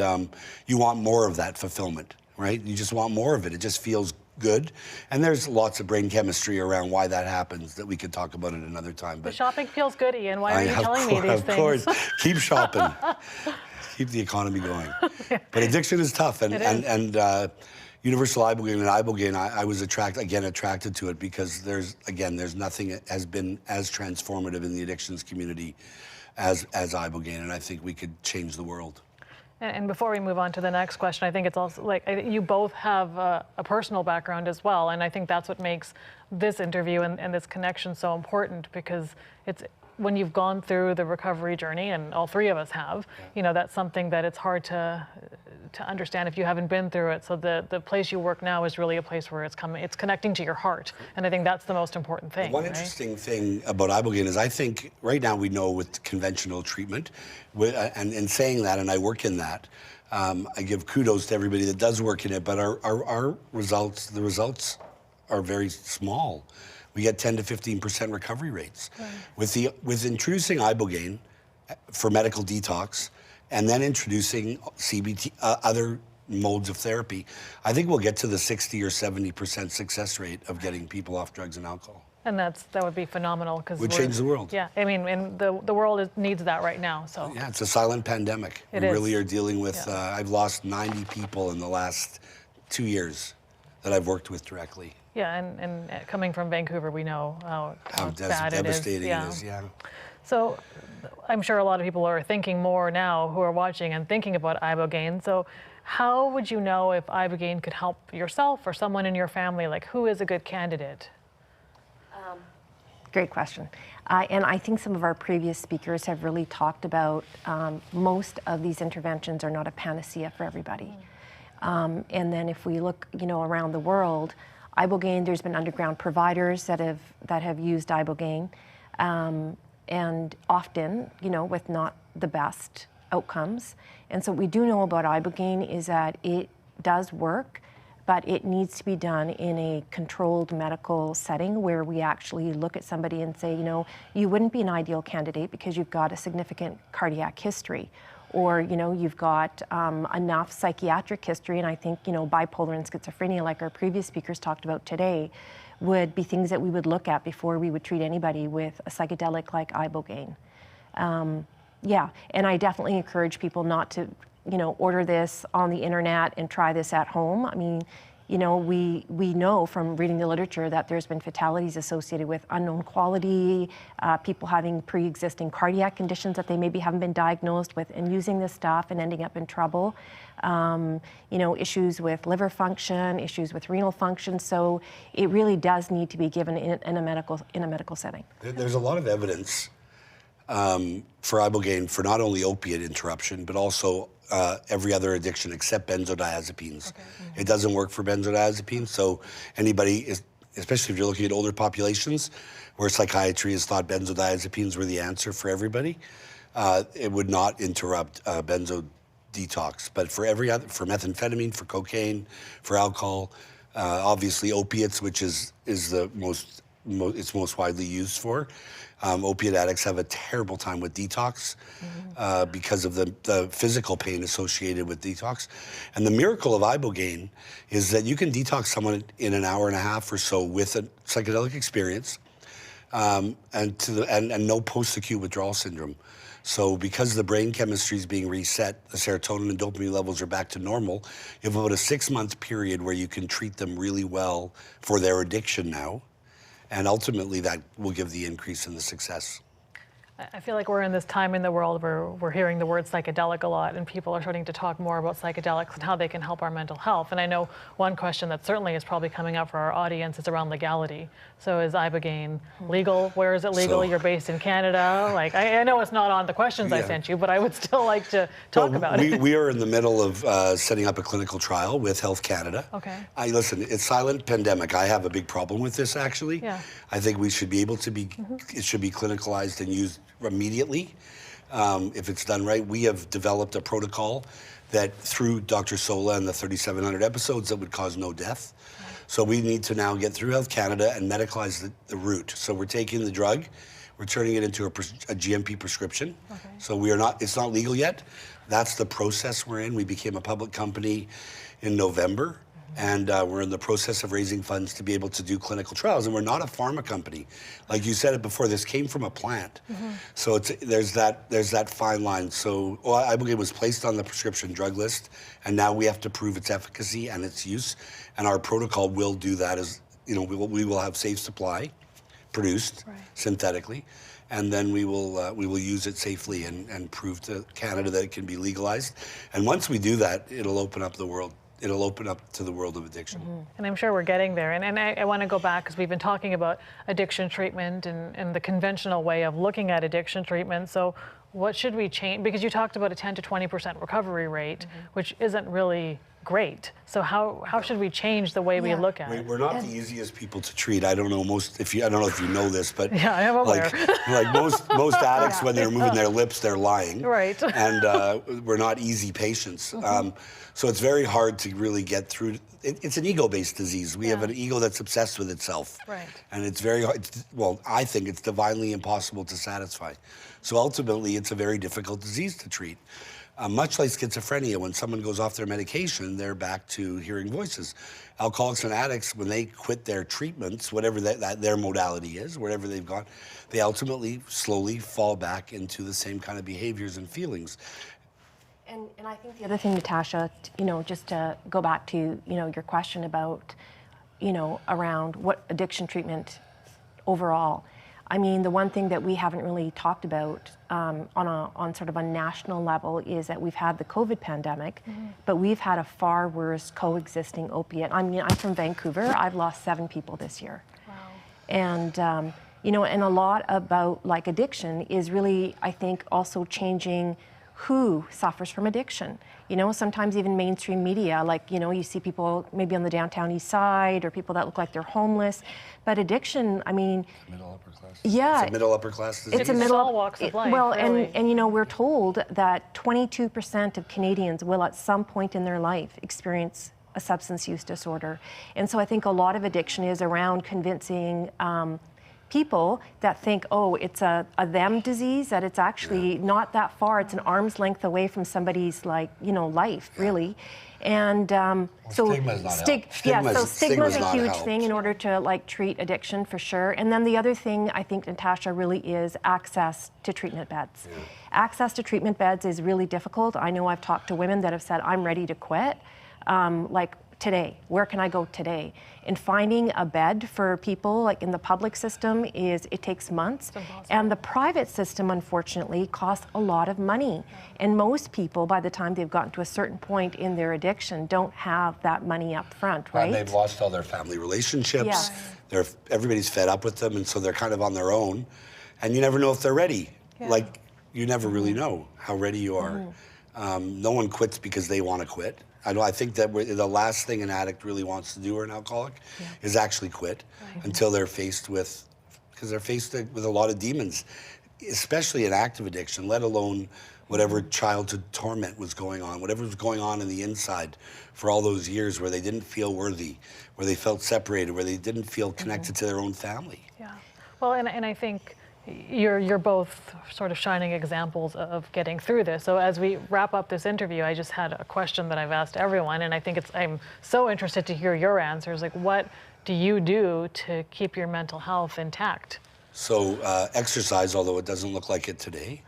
you want more of that fulfillment, right? You just want more of it. It just feels good. And there's lots of brain chemistry around why that happens that we could talk about at another time. But the shopping feels good, Ian. Why are you telling me these things? Of course. Keep shopping. Keep the economy going. But addiction is tough. And Universal Ibogaine and Ibogaine, I was attracted to it because there's nothing that has been as transformative in the addictions community as Ibogaine. And I think we could change the world. And before we move on to the neit's question, I think it's also like you both have a personal background as well, and I think that's what makes this interview and this connection so important, because it's when you've gone through the recovery journey, and all three of us have, you know, that's something that it's hard to understand if you haven't been through it. So the place you work now is really a place where it's connecting to your heart, and I think that's the most important thing. One interesting thing about Ibogaine is I think right now we know with conventional treatment, and in saying that, and I work in that, I give kudos to everybody that does work in it, but our results, the results are very small. We get 10 to 15% recovery rates. Right. With introducing Ibogaine for medical detox, and then introducing CBT, other modes of therapy, I think we'll get to the 60 or 70% success rate of getting people off drugs and alcohol. And that would be phenomenal, because would change the world. Yeah, I mean, and the world needs that right now. So yeah, it's a silent pandemic. We really are dealing with. I've lost 90 people in the last 2 years that I've worked with directly. Yeah, and coming from Vancouver, we know how bad devastating it is. Yeah. So I'm sure a lot of people are thinking more now who are watching and thinking about Ibogaine. So how would you know if Ibogaine could help yourself or someone in your family? Like, who is a good candidate? Great question. And I think some of our previous speakers have really talked about most of these interventions are not a panacea for everybody. And then if we look, around the world, Ibogaine, there's been underground providers that have used Ibogaine, and often, with not the best outcomes. And so what we do know about Ibogaine is that it does work, but it needs to be done in a controlled medical setting where we actually look at somebody and say, you wouldn't be an ideal candidate because you've got a significant cardiac history, or you've got enough psychiatric history. And I think bipolar and schizophrenia, like our previous speakers talked about today, would be things that we would look at before we would treat anybody with a psychedelic like Ibogaine. Yeah, and I definitely encourage people not to order this on the internet and try this at home. I mean, we know from reading the literature that there's been fatalities associated with unknown quality, people having pre-existing cardiac conditions that they maybe haven't been diagnosed with, and using this stuff and ending up in trouble. Issues with liver function, issues with renal function. So it really does need to be given in a medical setting. There's a lot of evidence for Ibogaine for not only opiate interruption, but also every other addiction except benzodiazepines. Okay. Mm-hmm. It doesn't work for benzodiazepines, so anybody, especially if you're looking at older populations, where psychiatry has thought benzodiazepines were the answer for everybody, it would not interrupt benzo detox. But for for methamphetamine, for cocaine, for alcohol, obviously opiates, which is the most it's most widely used for. Opiate addicts have a terrible time with detox because of the physical pain associated with detox. And the miracle of Ibogaine is that you can detox someone in an hour and a half or so with a psychedelic experience and no post-acute withdrawal syndrome. So because the brain chemistry is being reset, the serotonin and dopamine levels are back to normal, you have about a 6-month period where you can treat them really well for their addiction now. And ultimately, that will give the increase in the success. I feel like we're in this time in the world where we're hearing the word psychedelic a lot, and people are starting to talk more about psychedelics and how they can help our mental health. And I know one question that certainly is probably coming up for our audience is around legality. So is Ibogaine legal? Where is it legal? You're based in Canada. Like, I know it's not on the questions I sent you, but I would still like to talk about it. We are in the middle of setting up a clinical trial with Health Canada. Okay. Listen, it's silent pandemic. I have a big problem with this, actually. Yeah. I think we should be able to be, it should be clinicalized and used immediately if it's done right. We have developed a protocol that through Dr. Sola and the 3,700 episodes that would cause no death. So we need to now get through Health Canada and medicalize the route. So we're taking the drug, we're turning it into a GMP prescription. Okay. So it's not legal yet. That's the process we're in. We became a public company in November. And we're in the process of raising funds to be able to do clinical trials. And we're not a pharma company. Like you said it before, this came from a plant. So there's that fine line. So Ibogaine was placed on the prescription drug list, and now we have to prove its efficacy and its use. And our protocol will do that as, we will have safe supply produced synthetically. And then we will use it safely and prove to Canada that it can be legalized. And once we do that, it'll open up the world. It'll open up to the world of addiction. And I'm sure we're getting there. And I want to go back because we've been talking about addiction treatment and the conventional way of looking at addiction treatment. So what should we change? Because you talked about a 10 to 20% recovery rate, which isn't really great. So how should we change the way we look at it? We're not the easiest people to treat. I don't know I don't know if you know this, but I am aware. like most addicts, when they're moving their lips, they're lying. Right. And we're not easy patients. So it's very hard to really get through. It's an ego-based disease. We have an ego that's obsessed with itself. Right. And it's very hard. I think it's divinely impossible to satisfy. So ultimately, it's a very difficult disease to treat. Much like schizophrenia, when someone goes off their medication, they're back to hearing voices. Alcoholics and addicts, when they quit their treatments, whatever their modality is, wherever they've gone, they ultimately slowly fall back into the same kind of behaviors and feelings. And I think the other thing, Natasha, just to go back to, your question about, around what addiction treatment overall. I mean, the one thing that we haven't really talked about on sort of a national level is that we've had the COVID pandemic, but we've had a far worse coexisting opiate. I mean, I'm from Vancouver. I've lost 7 people this year. Wow. And, and a lot about like addiction is really, I think, also changing who suffers from addiction. Sometimes even mainstream media, like, you see people maybe on the downtown east side or people that look like they're homeless. But addiction, I mean... Middle upper class. Yeah. It's a middle upper class disease. It's a middle all walks of life. Well, really. and we're told that 22% of Canadians will at some point in their life experience a substance use disorder. And so I think a lot of addiction is around convincing people that think, it's a them disease, that it's actually not that far. It's an arm's length away from somebody's life, really. And so stigma's not help. Stigma is a huge help. thing in order to treat addiction for sure. And then the other thing I think, Natasha, really is access to treatment beds. Yeah. Access to treatment beds is really difficult. I know I've talked to women that have said, I'm ready to quit. Today, where can I go today? And finding a bed for people like in the public system it takes months. And the private system, unfortunately, costs a lot of money. And most people, by the time they've gotten to a certain point in their addiction, don't have that money up front, right? And they've lost all their family relationships. Yeah. Everybody's fed up with them, and so they're kind of on their own. And you never know if they're ready. Yeah. Like, you never really know how ready you are. No one quits because they want to quit. I think that the last thing an addict really wants to do, or an alcoholic, is actually quit until they're faced with a lot of demons, especially in active addiction, let alone whatever childhood torment was going on, whatever was going on in the inside for all those years where they didn't feel worthy, where they felt separated, where they didn't feel connected to their own family. Yeah. Well, and I think you're both sort of shining examples of getting through this. So as we wrap up this interview, I just had a question that I've asked everyone, and I think I'm so interested to hear your answers. Like, what do you do to keep your mental health intact? So exercise, although it doesn't look like it today.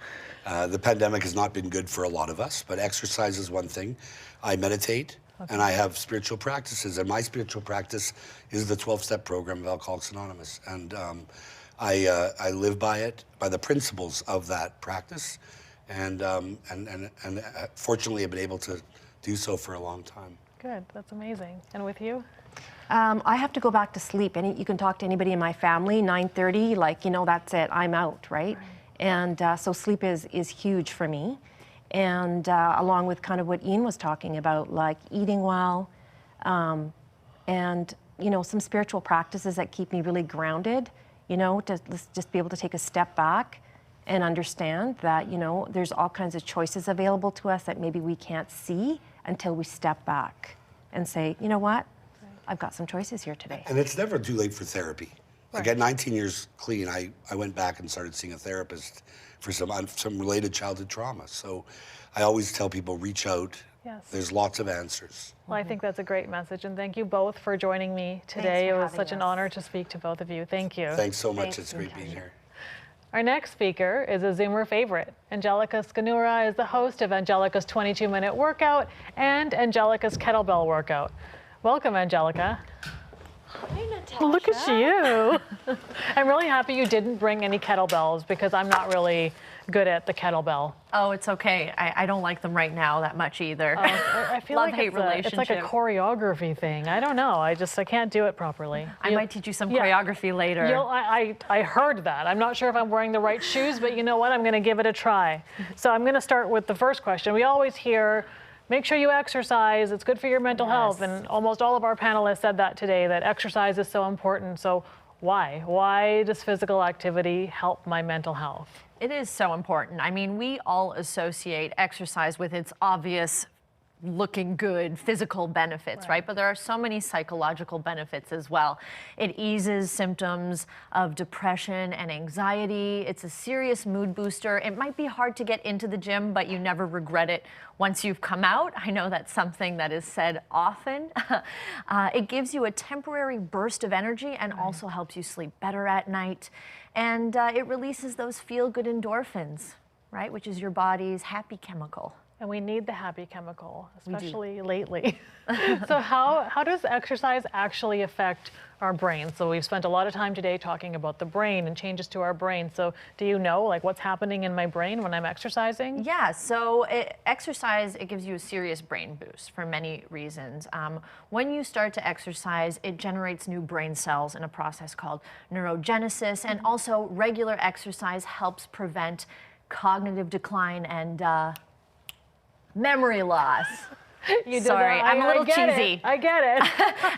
The pandemic has not been good for a lot of us, but exercise is one thing. I meditate, and I have spiritual practices, and my spiritual practice is the 12-step program of Alcoholics Anonymous. And I live by it, by the principles of that practice, and fortunately I've been able to do so for a long time. Good, that's amazing. And with you? I have to go back to sleep. You can talk to anybody in my family, 9:30, like, that's it, I'm out, right? And so sleep is huge for me. And along with kind of what Ian was talking about, like eating well, and, some spiritual practices that keep me really grounded, to just be able to take a step back and understand that, there's all kinds of choices available to us that maybe we can't see until we step back and say, you know what? I've got some choices here today. And it's never too late for therapy. Like at 19 years clean, I went back and started seeing a therapist for some related childhood trauma. So I always tell people, reach out. Yes. There's lots of answers. Well, I think that's a great message, and thank you both for joining me today. It was such an honor to speak to both of you. Thank you. Thanks so much. It's great being here. Our next speaker is a Zoomer favorite. Angelica Scanura is the host of Angelica's 22-minute workout and Angelica's kettlebell workout. Welcome, Angelica. Hi, Natasha. Look at you. I'm really happy you didn't bring any kettlebells because I'm not really good at the kettlebell. Oh, it's okay. I don't like them right now that much either. I feel like it's like a choreography thing. I don't know. I can't do it properly. I might teach you some choreography later. I heard that. I'm not sure if I'm wearing the right shoes, but you know what? I'm going to give it a try. So I'm going to start with the first question. We always hear, make sure you exercise. It's good for your mental health. And almost all of our panelists said that today, that exercise is so important. So why? Why does physical activity help my mental health? It is so important. I mean, we all associate exercise with its obvious looking good physical benefits, right? But there are so many psychological benefits as well. It eases symptoms of depression and anxiety. It's a serious mood booster. It might be hard to get into the gym, but you never regret it once you've come out. I know that's something that is said often. It gives you a temporary burst of energy and also helps you sleep better at night. And it releases those feel-good endorphins, right? Which is your body's happy chemical. And we need the happy chemical, especially lately. So how does exercise actually affect our brain? So we've spent a lot of time today talking about the brain and changes to our brain. So do you know what's happening in my brain when I'm exercising? Yeah, so exercise, it gives you a serious brain boost for many reasons. When you start to exercise, it generates new brain cells in a process called neurogenesis, and also regular exercise helps prevent cognitive decline and memory loss. Sorry, I'm a little cheesy. I get it.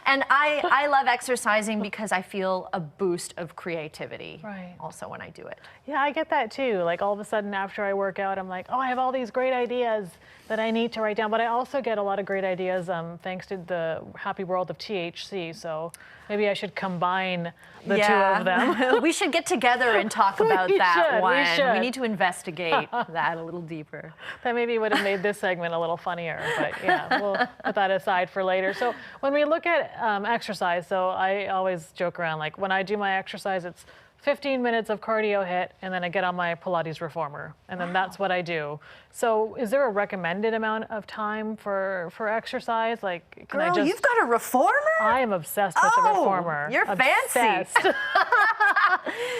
And I love exercising because I feel a boost of creativity also when I do it. Yeah, I get that too. Like all of a sudden after I work out, I'm like, oh, I have all these great ideas that I need to write down. But I also get a lot of great ideas thanks to the happy world of THC. So maybe I should combine the two of them. We should get together and talk about that one. We should. We need to investigate that a little deeper. That maybe would have made this segment a little funnier, but yeah, we'll put that aside for later. So when we look at exercise, so I always joke around, like when I do my exercise, it's 15 minutes of cardio hit, and then I get on my Pilates reformer, and then that's what I do. So is there a recommended amount of time for exercise? Like, can Girl, you've got a reformer? I am obsessed with the reformer. You're fancy.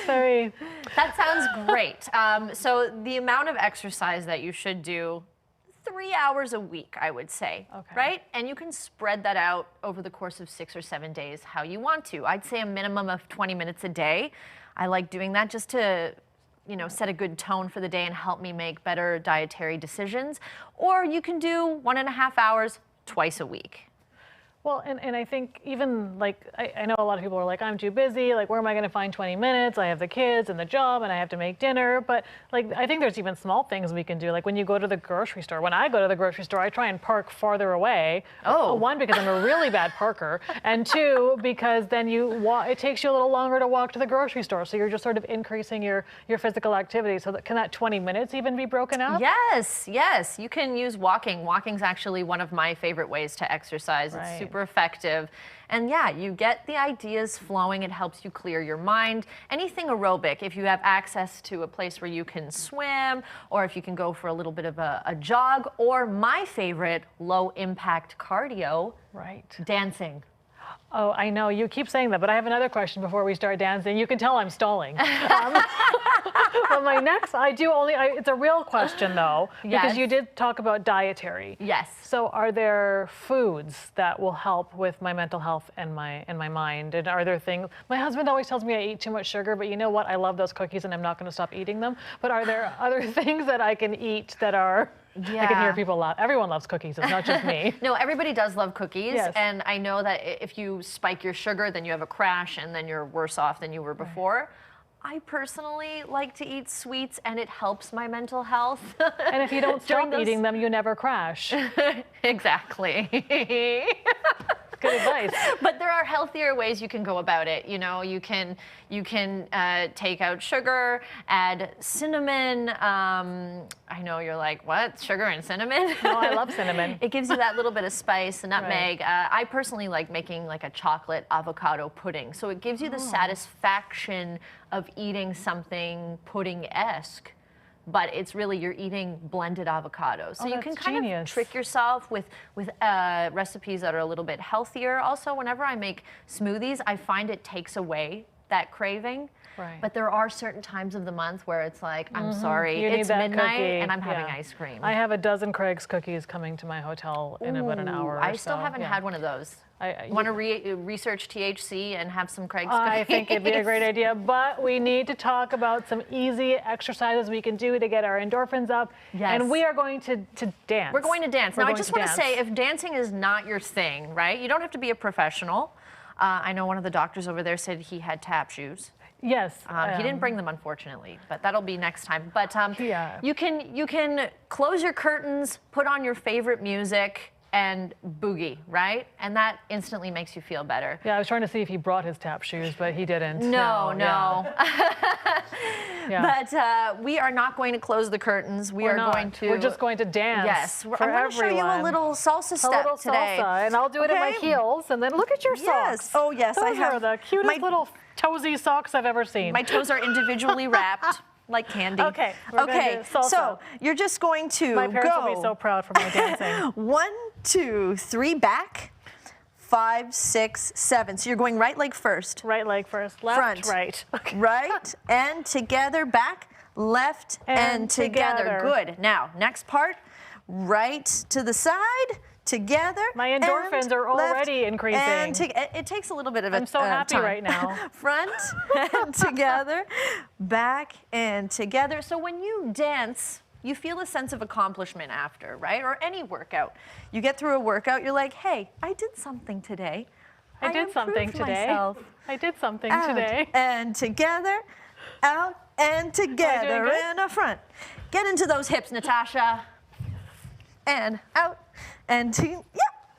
Sorry. That sounds great. So the amount of exercise that you should do, 3 hours a week, I would say, right? And you can spread that out over the course of 6 or 7 days how you want to. I'd say a minimum of 20 minutes a day. I like doing that just to, set a good tone for the day and help me make better dietary decisions. Or you can do 1.5 hours twice a week. Well, and I think even like, I know a lot of people are like, I'm too busy, like where am I going to find 20 minutes? I have the kids and the job and I have to make dinner. But like, I think there's even small things we can do. Like when you go to the grocery store, when I go to the grocery store, I try and park farther away. Oh. One, because I'm a really bad parker. And two, because then it takes you a little longer to walk to the grocery store. So you're just sort of increasing your physical activity. So can that 20 minutes even be broken up? Yes, yes. You can use walking. Walking's actually one of my favorite ways to exercise. Right. It's super effective. And yeah, you get the ideas flowing. It helps you clear your mind. Anything aerobic, if you have access to a place where you can swim, or if you can go for a little bit of a jog, or my favorite, low impact cardio, Right. dancing. Oh, I know. You keep saying that, but I have another question before we start dancing. You can tell I'm stalling. But my next, it's a real question though, because Yes. you did talk about dietary. Yes. So are there foods that will help with my mental health and my mind? And are there things, my husband always tells me I eat too much sugar, but you know what? I love those cookies and I'm not going to stop eating them. But are there other things that I can eat that are, I can hear people laugh. Everyone loves cookies, it's not just me. No, everybody does love cookies. Yes. And I know that if you spike your sugar, then you have a crash and then you're worse off than you were before. I personally like to eat sweets and it helps my mental health. And if you don't stop eating them, you never crash. Exactly. Good advice. But there are healthier ways you can go about it. You know, you can take out sugar, add cinnamon. I know you're like, what? Sugar and cinnamon? No, I love cinnamon. It gives you that little bit of spice, nutmeg. Right. I personally like making like a chocolate avocado pudding. So it gives you the satisfaction of eating something pudding-esque. But it's really, you're eating blended avocados. So you can kind of trick yourself with recipes that are a little bit healthier. Also, whenever I make smoothies, I find it takes away that craving. Right. But there are certain times of the month where it's like, I'm sorry, it's midnight and I'm having ice cream. I have a dozen Craig's cookies coming to my hotel in about an hour or I so. still haven't had one of those. Want to research THC and have some Craig's cookies? I think it'd be a great idea, but we need to talk about some easy exercises we can do to get our endorphins up. Yes. And we are going to dance. We're going to dance. Now, I just want to say, if dancing is not your thing, right? You don't have to be a professional. I know one of the doctors over there said he had tap shoes. Yes. He didn't bring them, unfortunately, but that'll be next time. But Yeah. you can close your curtains, put on your favorite music, and boogie, right? And that instantly makes you feel better. Yeah, I was trying to see if he brought his tap shoes, but he didn't. No. Yeah. But we are not going to close the curtains. We're just going to dance. Yes, for I'm going to show you a little salsa step today. Salsa, and I'll do it in my heels. And then look at your socks. Yes. Oh yes, Those I have are the cutest little toesy socks I've ever seen. My toes are individually wrapped like candy. Okay. Okay. So you're just going to my parents will be so proud for my dancing. 1, 2, 3, back. 5, 6, 7. So you're going right leg first. Right leg first. Left, Front. right. Okay. Right and together, back, left and together. Good. Now, next part, Right to the side, together. My endorphins and are already left, increasing. And it takes a little bit of I'm so happy time. right now. Front and together, back and together. so when you dance, you feel a sense of accomplishment after, right? Or any workout. You get through a workout, you're like, hey, I did something today. I did something improved today. myself. I did something Out today. and together, out and together, good? and a front. Get into those hips, Natasha. And out and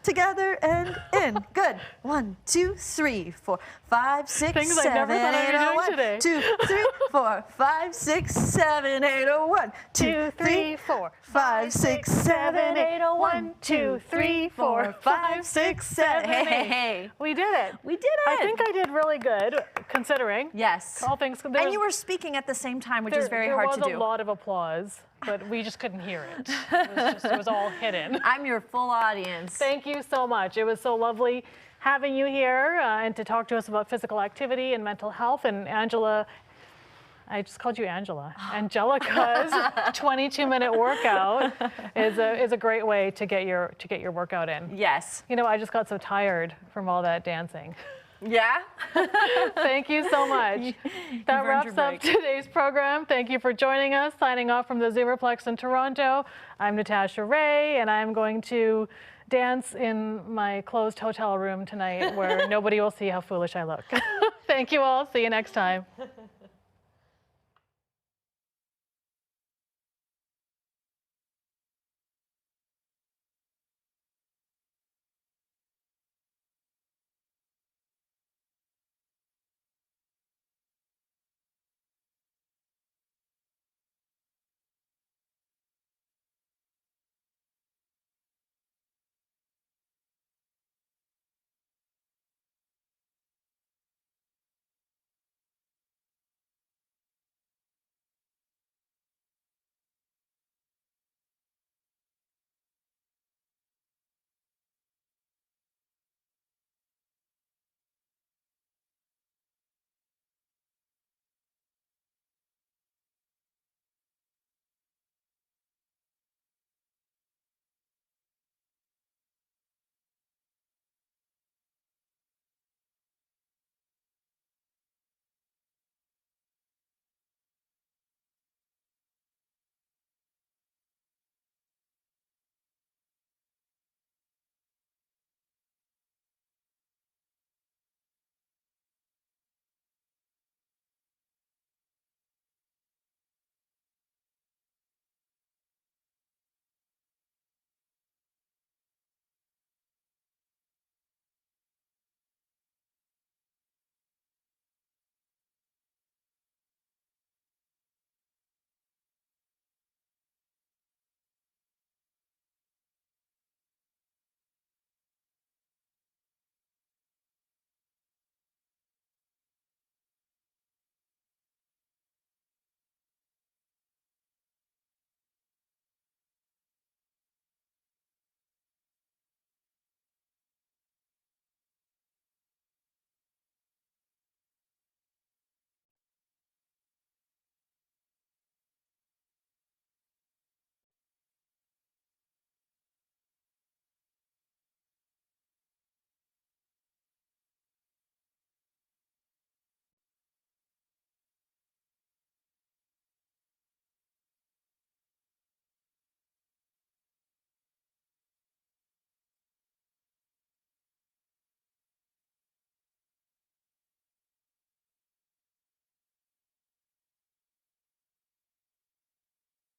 together and in. Good. 1, 2, 3, 4, 5, 6, Things 7, I never thought I'd 8, be doing 1, today. 2, 3, 4, 5, 6, 7, 8, 1, 2, 3, 4, 5, 6, 7, 8, 1, 2, 3, 4, 5, 6, 7, 8. Hey. We did it. We did it. I think I did really good, considering. Yes. All things. And you were speaking at the same time, which is very hard to do. There was a lot of applause, but we just couldn't hear it. It was all hidden. I'm your full audience. Thank you so much. It was so lovely having you here and to talk to us about physical activity and mental health. And Angela, I just called you Angela. Angelica's 22-minute workout is a great way to get your workout in. Yes. You know, I just got so tired from all that dancing. Yeah? Thank you so much. That wraps up today's program. Thank you for joining us. Signing off from the Zoomerplex in Toronto, I'm Natasha Raey, and I'm going to dance in my closed hotel room tonight where nobody will see how foolish I look. Thank you all. See you next time.